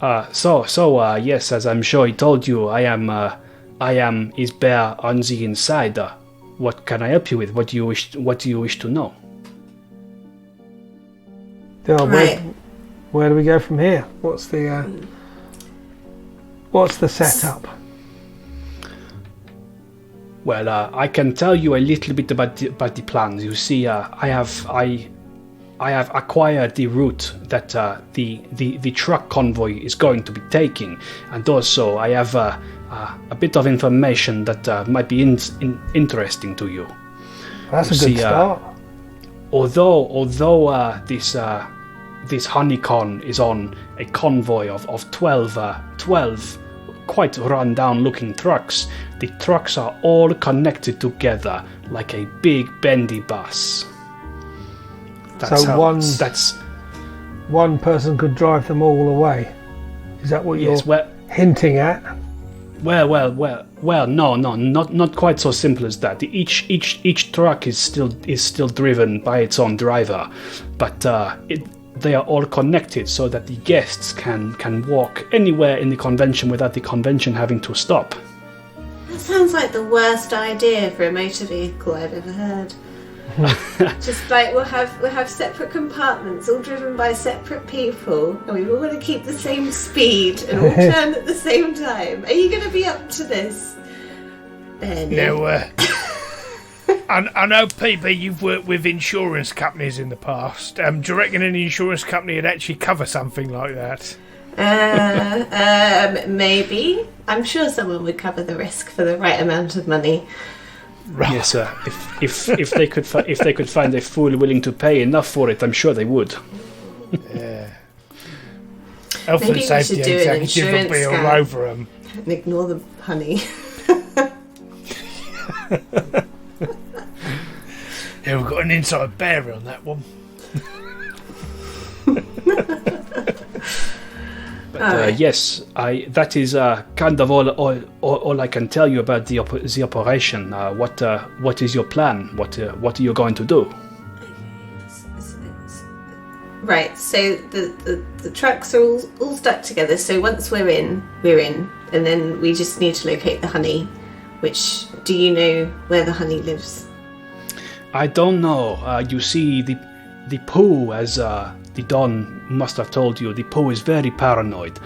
Yes, as I'm sure he told you, I am his bear on the inside. What can I help you with? What do you wish to know? Yeah, where do we go from here? What's the setup? Well, I can tell you a little bit about the plans. You see, I have acquired the route that the truck convoy is going to be taking, and also I have a bit of information that might be interesting to you. That's a good start. Although this honeycon is on a convoy of 12 quite run-down looking trucks, the trucks are all connected together like a big bendy bus. One person could drive them all away. Is that what you're hinting at? Well, no, not quite so simple as that. Each truck is still driven by its own driver, but they are all connected so that the guests can walk anywhere in the convention without the convention having to stop. That sounds like the worst idea for a motor vehicle I've ever heard. Just like we'll have separate compartments, all driven by separate people, and we all want to keep the same speed and all turn at the same time. Are you going to be up to this, Ben? No, I know, PB, you've worked with insurance companies in the past. Do you reckon any insurance company would actually cover something like that? Maybe. I'm sure someone would cover the risk for the right amount of money. Right. Yes, sir. If they could find a fool willing to pay enough for it, I'm sure they would. Yeah. Health Maybe and safety executive will be all over them. And ignore the honey. Yeah, we've got an inside bear on that one. But yes, that is kind of all I can tell you about the operation. What is your plan? What are you going to do? Right, so the trucks are all stuck together. So once we're in, and then we just need to locate the honey. Which, do you know where the honey lives? I don't know. You see, the Pooh, as the Don must have told you, the Pooh is very paranoid.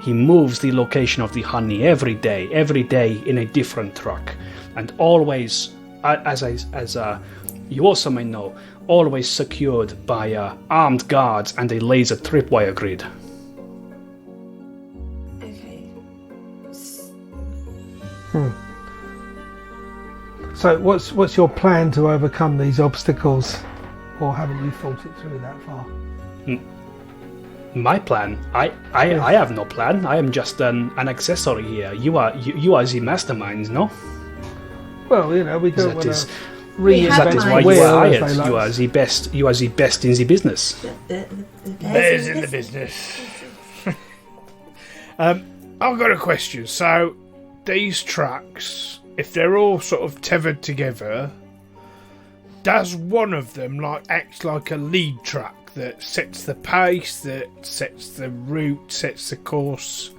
He moves the location of the honey every day in a different truck, and always, as you also may know, always secured by armed guards and a laser tripwire grid. Okay. So what's your plan to overcome these obstacles? Or haven't you thought it through that far? My plan? I have no plan. I am just an accessory here. You are the masterminds, no? Well, you know, we don't want to reinvent That is why the you are wheel, hired. as they like. You are the best. You are the best in the business. The Bears in the business. I've got a question. So, these tracks, if they're all sort of tethered together, does one of them act like a lead track that sets the pace, that sets the route, sets the course,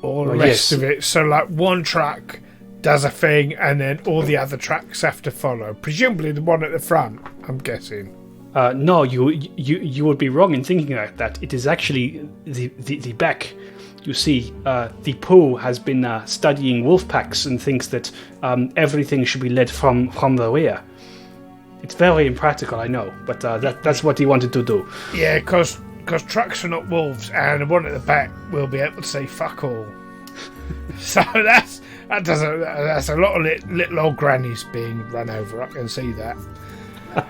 all the rest of it? So, one track does a thing, and then all the other tracks have to follow. Presumably, the one at the front, I'm guessing. No, you would be wrong in thinking like that. It is actually the back. You see, the Pooh has been studying wolf packs and thinks that everything should be led from the rear. It's very impractical, I know, but that's what he wanted to do. Yeah, because trucks are not wolves, and the one at the back will be able to say fuck all. So that's a lot of little old grannies being run over. I can see that.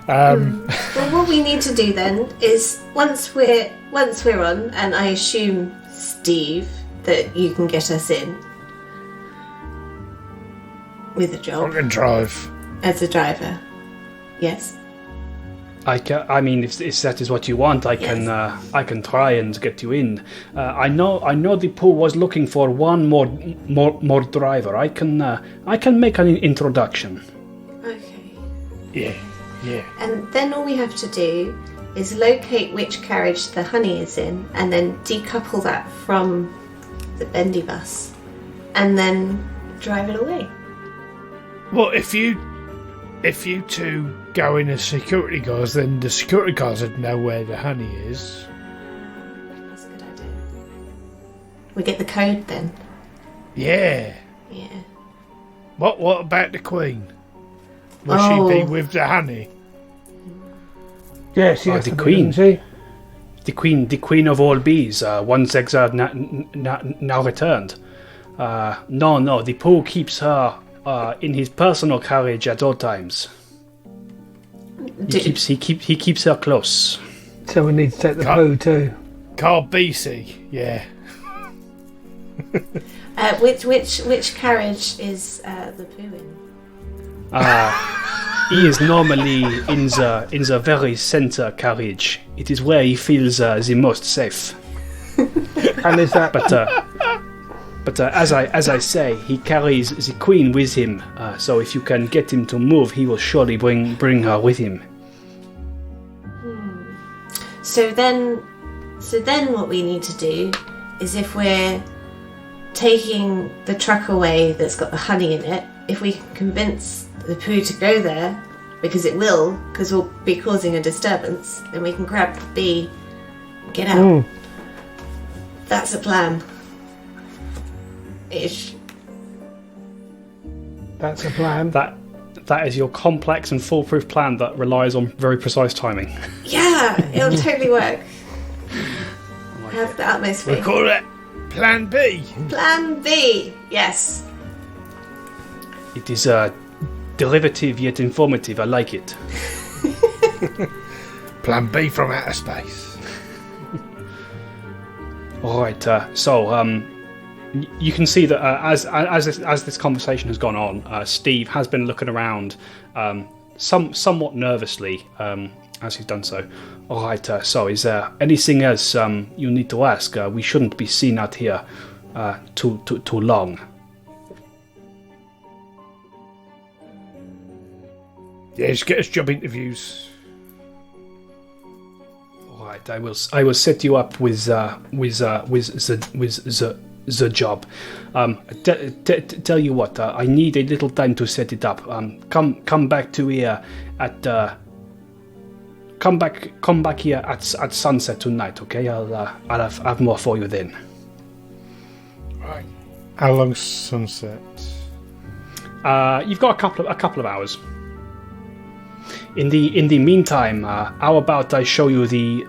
Well, what we need to do then is once we're on, and I assume, Steve, that you can get us in with a job. I can drive as a driver. Yes. I mean, if that is what you want, I can try and get you in. I know the Pooh was looking for one more driver. I can make an introduction. Okay. Yeah. And then all we have to do is locate which carriage the honey is in, and then decouple that from the bendy bus, and then drive it away. Well, if you two go in as security guards, then the security guards would know where the honey is. That's a good idea. We get the code then. Yeah. Yeah. What about the Queen? Will she be with the honey? Yes, yes, the Queen. The Queen of all bees, once exiled, now returned. No, the Pooh keeps her in his personal carriage at all times. He keeps her close. So we need to take the Pooh too. Carl BC, yeah. Which carriage is the Pooh in? He is normally in the very center carriage. It is where he feels the most safe. And is that? But as I say, he carries the Queen with him. So if you can get him to move, he will surely bring her with him. So then what we need to do is, if we're taking the truck away that's got the honey in it, if we can convince the Pooh to go there, because we'll be causing a disturbance, then we can grab the bee and get out. That's a plan. Ish. That's a plan. That is your complex and foolproof plan that relies on very precise timing. Yeah, it'll totally work. Have the utmost faith. We call it Plan B. Plan B. Yes. It is derivative yet informative. I like it. Plan B from outer space. All right. So you can see that as this conversation has gone on, Steve has been looking around, somewhat nervously, as he's done so. All right. So is there anything else you need to ask? We shouldn't be seen out here too long. Yeah, just get us job interviews. All right, I will set you up with the job. Tell you what, I need a little time to set it up. Come back to here at come back here at sunset tonight, okay? I'll have more for you then. Right. How long's sunset? You've got a couple of hours. In the meantime, how about I show you the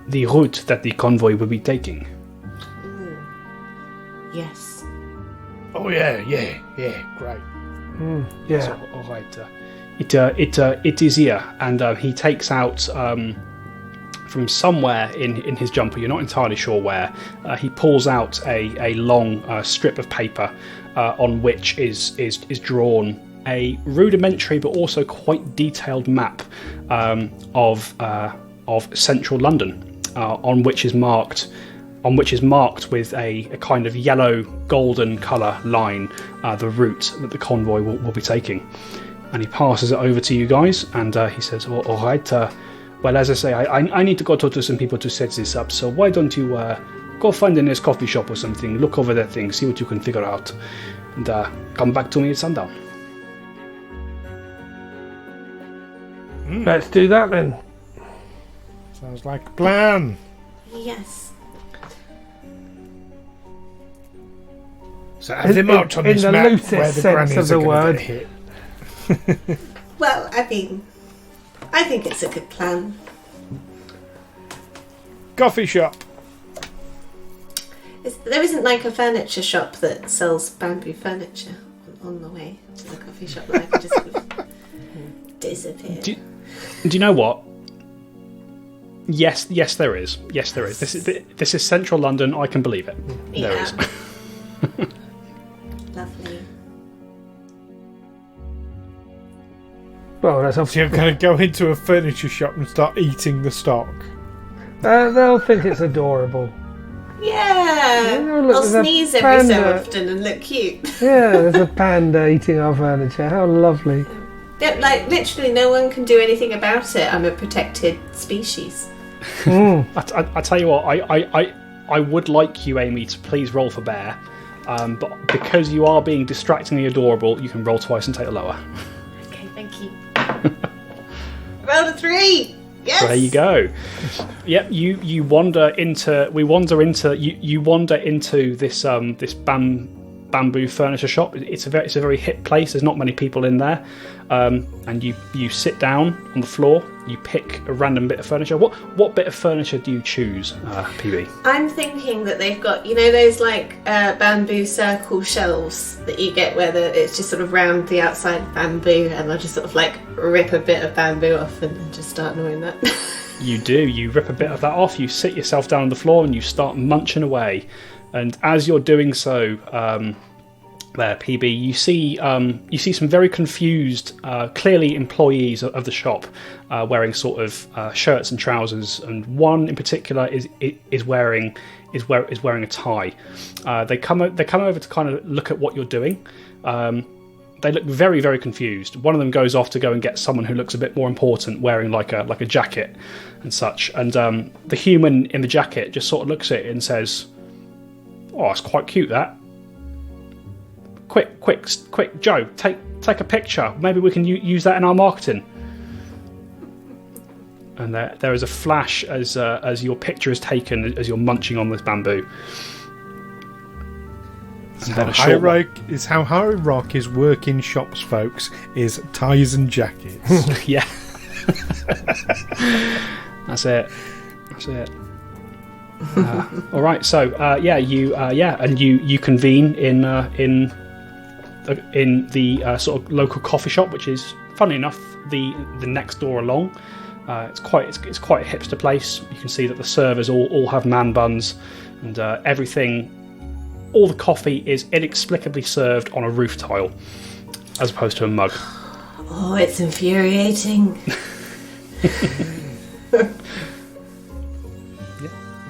route that the convoy will be taking? Yes. Oh yeah, great. Yeah. So, all right. It is here, and he takes out from somewhere in his jumper. You're not entirely sure where. He pulls out a long strip of paper on which is drawn a rudimentary but also quite detailed map of central London, on which is marked with a kind of yellow golden colour line the route that the convoy will be taking. And he passes it over to you guys, and he says, all right, well, as I say, I need to go talk to some people to set this up, so why don't you go find a nice coffee shop or something, look over that thing, see what you can figure out, and come back to me at sundown. Let's do that then. Sounds like a plan. Yes. So have them out on this the map loosest where the sense grannies of the are going word. to hit. Well, I mean, I think it's a good plan. Coffee shop. There isn't like a furniture shop that sells bamboo furniture on the way to the coffee shop that I could just sort of disappear. Do you know what? Yes, there is. Yes, there is. This is central London. I can believe it. There is. Lovely. Well, that's So you're going to go into a furniture shop and start eating the stock. they'll think it's adorable. Yeah. look, I'll there's a sneeze every so panda. often and look cute. Yeah, there's a panda eating our furniture. How lovely. Like, literally no one can do anything about it. I'm a protected species. I tell you what, I would like you, Amy, to please roll for bear, but because you are being distractingly adorable, you can roll twice and take the lower. Okay, thank you. Rolled a 3! Yes! There you go. Yep, you wander into this this bamboo furniture shop. It's a very hip place. There's not many people in there, and you sit down on the floor. You pick a random bit of furniture. What bit of furniture do you choose, PB? I'm thinking that they've got, you know, those like bamboo circle shelves that you get where it's just sort of round the outside bamboo, and I'll just sort of like rip a bit of bamboo off and just start gnawing that. You do. You rip a bit of that off. You sit yourself down on the floor and you start munching away. And as you're doing so, there, PB, you see some very confused, clearly employees of the shop, wearing sort of shirts and trousers, and one in particular is wearing a tie. They come over to kind of look at what you're doing. They look very, very confused. One of them goes off to go and get someone who looks a bit more important, wearing like a jacket and such. And the human in the jacket just sort of looks at it and says, "Oh, it's quite cute, that. Quick, Joe, take a picture. Maybe we can use that in our marketing." And there is a flash as your picture is taken as you're munching on this bamboo. It's how High Rock is working shops, folks, is ties and jackets. Yeah. That's it. All right. So you convene in the sort of local coffee shop, which is, funnily enough, the next door along. It's quite a hipster place. You can see that the servers all have man buns, and everything. All the coffee is inexplicably served on a roof tile, as opposed to a mug. Oh, it's infuriating.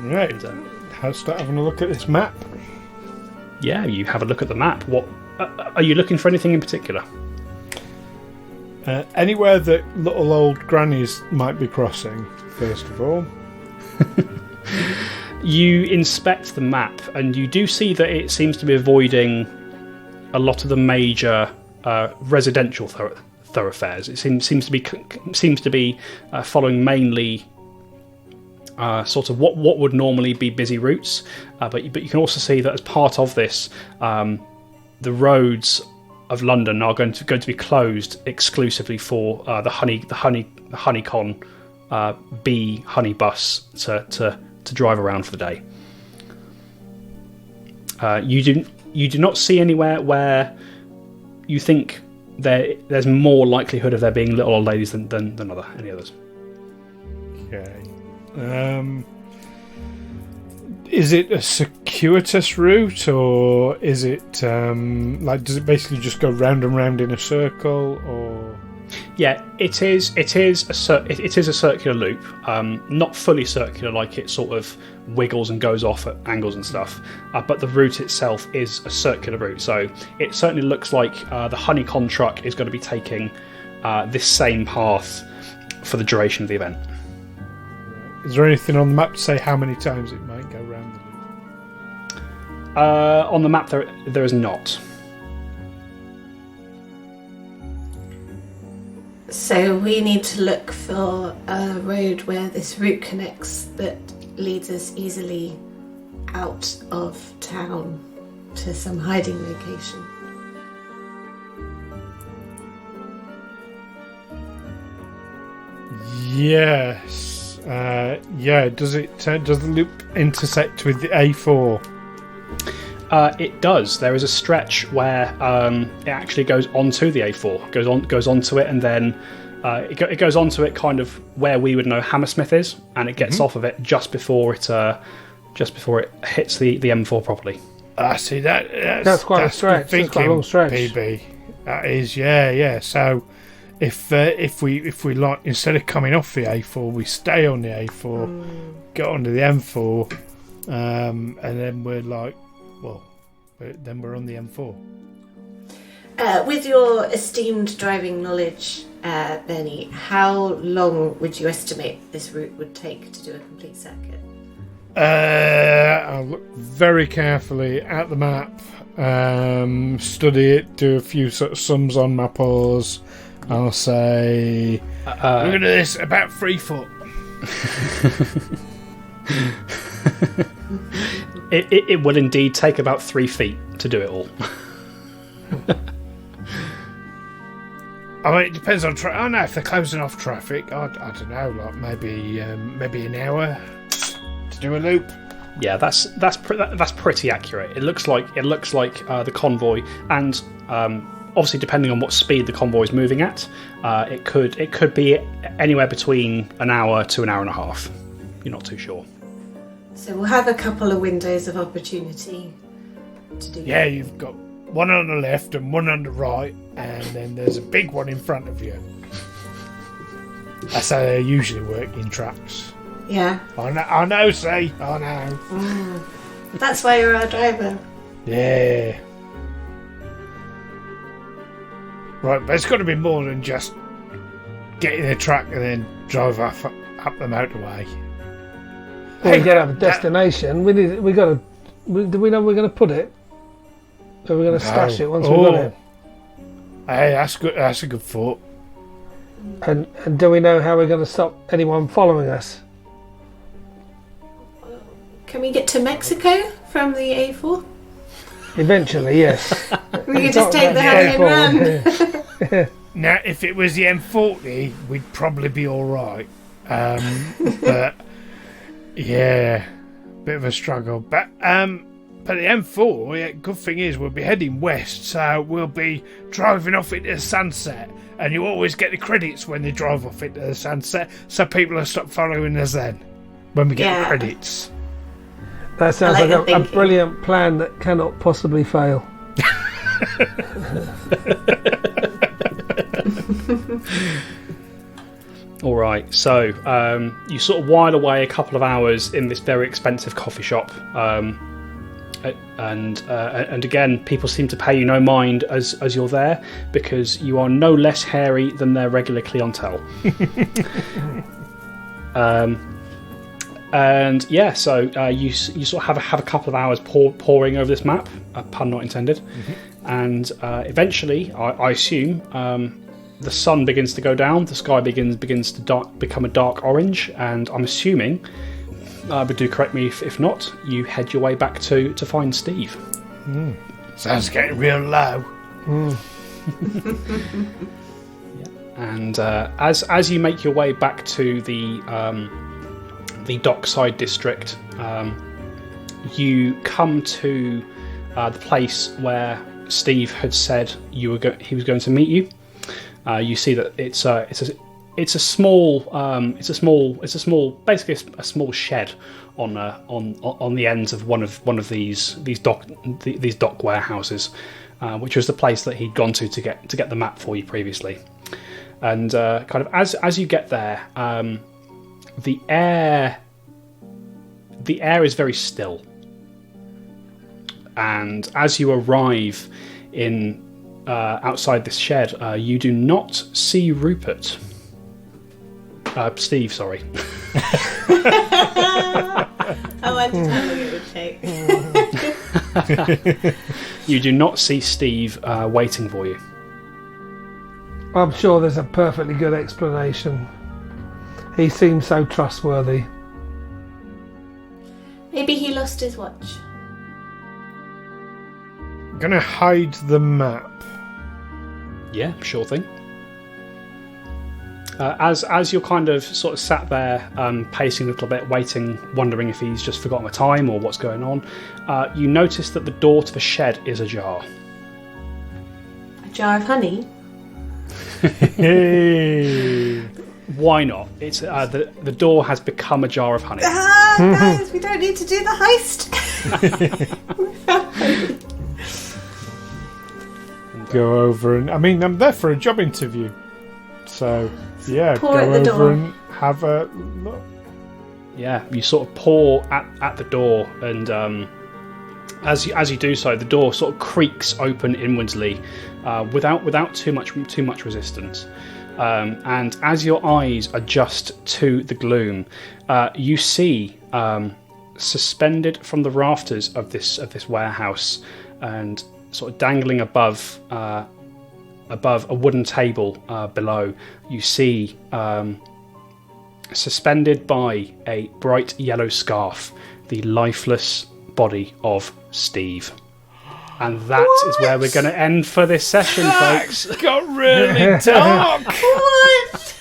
Right. I'll start having a look at this map. Yeah, you have a look at the map. What are you looking for? Anything in particular? Anywhere that little old grannies might be crossing, first of all. You inspect the map, and you do see that it seems to be avoiding a lot of the major residential thoroughfares. It seems to be following mainly sort of what would normally be busy routes, but you can also see that as part of this, the roads of London are going to be closed exclusively for the HoneyCon B honey bus to drive around for the day. You do not see anywhere where you think there's more likelihood of there being little old ladies than any others. Okay. Is it a circuitous route, or is it does it basically just go round and round in a circle, or? Yeah, it is a circular loop, not fully circular, like it sort of wiggles and goes off at angles and stuff, but the route itself is a circular route, so it certainly looks like the HoneyCon truck is going to be taking this same path for the duration of the event. Is there anything on the map to say how many times it might go round the loop? On the map there is not. So we need to look for a road where this route connects that leads us easily out of town to some hiding location. Yes. Does the loop intersect with the A4? It does. There is a stretch where it actually goes onto the A4, goes onto it, and then it goes onto it kind of where we would know Hammersmith is, and it gets off of it just before it hits the M4 properly. See that. That's quite a stretch. That's quite a long stretch. PB. That is, yeah. So if we like, instead of coming off the A4, we stay on the A4, get onto the M4, and then we're like, then we're on the M4. With your esteemed driving knowledge, Bernie, how long would you estimate this route would take to do a complete circuit? I'll look very carefully at the map, study it, do a few sort of sums on my pause. I'll say, look at this, about 3 foot. It will indeed take about 3 feet to do it all. I mean, it depends on traffic. I don't know if they're closing off traffic. I don't know, like maybe an hour to do a loop. Yeah, that's pretty accurate. It looks like the convoy, and obviously depending on what speed the convoy is moving at, it could be anywhere between an hour to an hour and a half. You're not too sure. So we'll have a couple of windows of opportunity to do. Yeah, you've got one on the left and one on the right, and then there's a big one in front of you. That's how they usually work in tracks. Yeah. I know, see? I know. That's why you're our driver. Yeah. Right, but it's got to be more than just getting a track and then drive up the motorway. Well, we got to have a destination. Do we know where we're going to put it? Are we going to stash it once we've got it? Hey, that's good. That's a good thought. And do we know how we're going to stop anyone following us? Can we get to Mexico from the A4? Eventually, yes. We could just take the hell and run. Now, if it was the M40, we'd probably be all right. But yeah, bit of a struggle. But the M4, yeah, good thing is we'll be heading west, so we'll be driving off into the sunset, and you always get the credits when they drive off into the sunset, so people will stop following us then when we get the credits. That sounds like a brilliant plan that cannot possibly fail. All right, so you sort of while away a couple of hours in this very expensive coffee shop, and again, people seem to pay you no mind as you're there, because you are no less hairy than their regular clientele. And yeah, so you sort of have a couple of hours poring over this map, pun not intended, and eventually, I assume, the sun begins to go down. The sky begins to become a dark orange, and I'm assuming, but do correct me if not, you head your way back to find Steve. Sounds getting real low. And as you make your way back to the dockside district, you come to the place where Steve had said he was going to meet you. You see that it's a small basically a small shed on the ends of one of these dock warehouses, which was the place that he'd gone to get the map for you previously. And kind of as you get there, the air is very still. And as you arrive in outside this shed, you do not see Rupert. Steve, sorry. I wondered how long it would take. You do not see Steve waiting for you. I'm sure there's a perfectly good explanation. He seems so trustworthy. Maybe he lost his watch. I'm gonna hide the map. Yeah, sure thing. As you're kind of sort of sat there, pacing a little bit, waiting, wondering if he's just forgotten the time or what's going on, you notice that the door to the shed is ajar. A jar of honey? Hey. Why not? It's the door has become a jar of honey. Guys, we don't need to do the heist. Go over and I'm there for a job interview, so yeah, Pour go at the over door. and have a look. Yeah, you sort of pour at the door, and as you do so, the door sort of creaks open inwardly, without too much resistance. And as your eyes adjust to the gloom, you see suspended from the rafters of this warehouse, and sort of dangling above a wooden table below, you see suspended by a bright yellow scarf the lifeless body of Steve. And that is where we're going to end for this session, folks. It got really dark. What?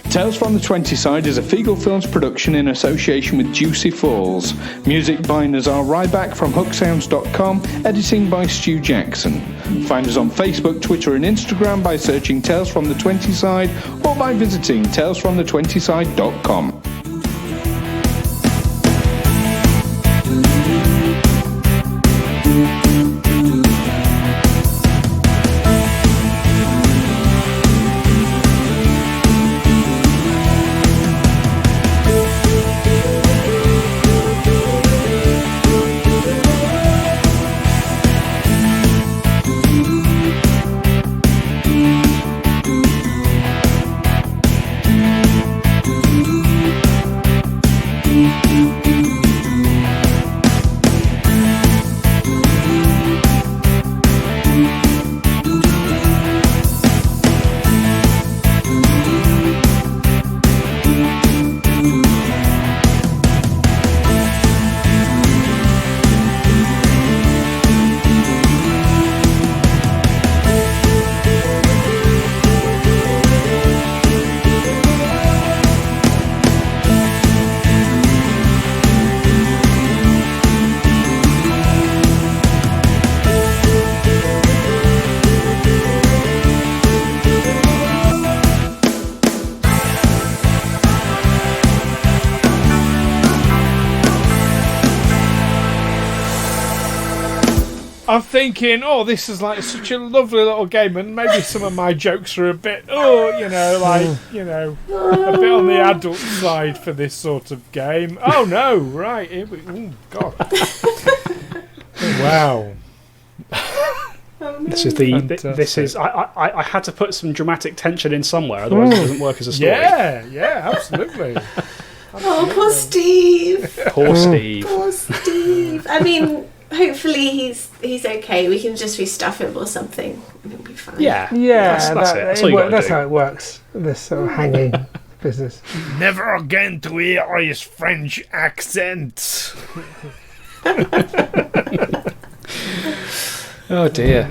Tales from the 20 Side is a Feagle Films production in association with Juicy Falls. Music by Nazar Ryback from hooksounds.com, editing by Stu Jackson. Find us on Facebook, Twitter and Instagram by searching Tales from the 20 Side or by visiting talesfromthe20side.com. I'm thinking, oh, this is like such a lovely little game, and maybe some of my jokes are a bit, a bit on the adult side for this sort of game. Oh no, right, here we, oh God, wow. This is I had to put some dramatic tension in somewhere, otherwise it doesn't work as a story. Yeah, absolutely. Oh, poor Steve. Poor Steve. Poor Steve. I mean, hopefully he's okay. We can just restuff him or something. It'll be fine. Yeah, Yeah, that's it. That's all you gotta that's do. how it works. This sort of hanging business. Never again to hear his French accent. Oh dear.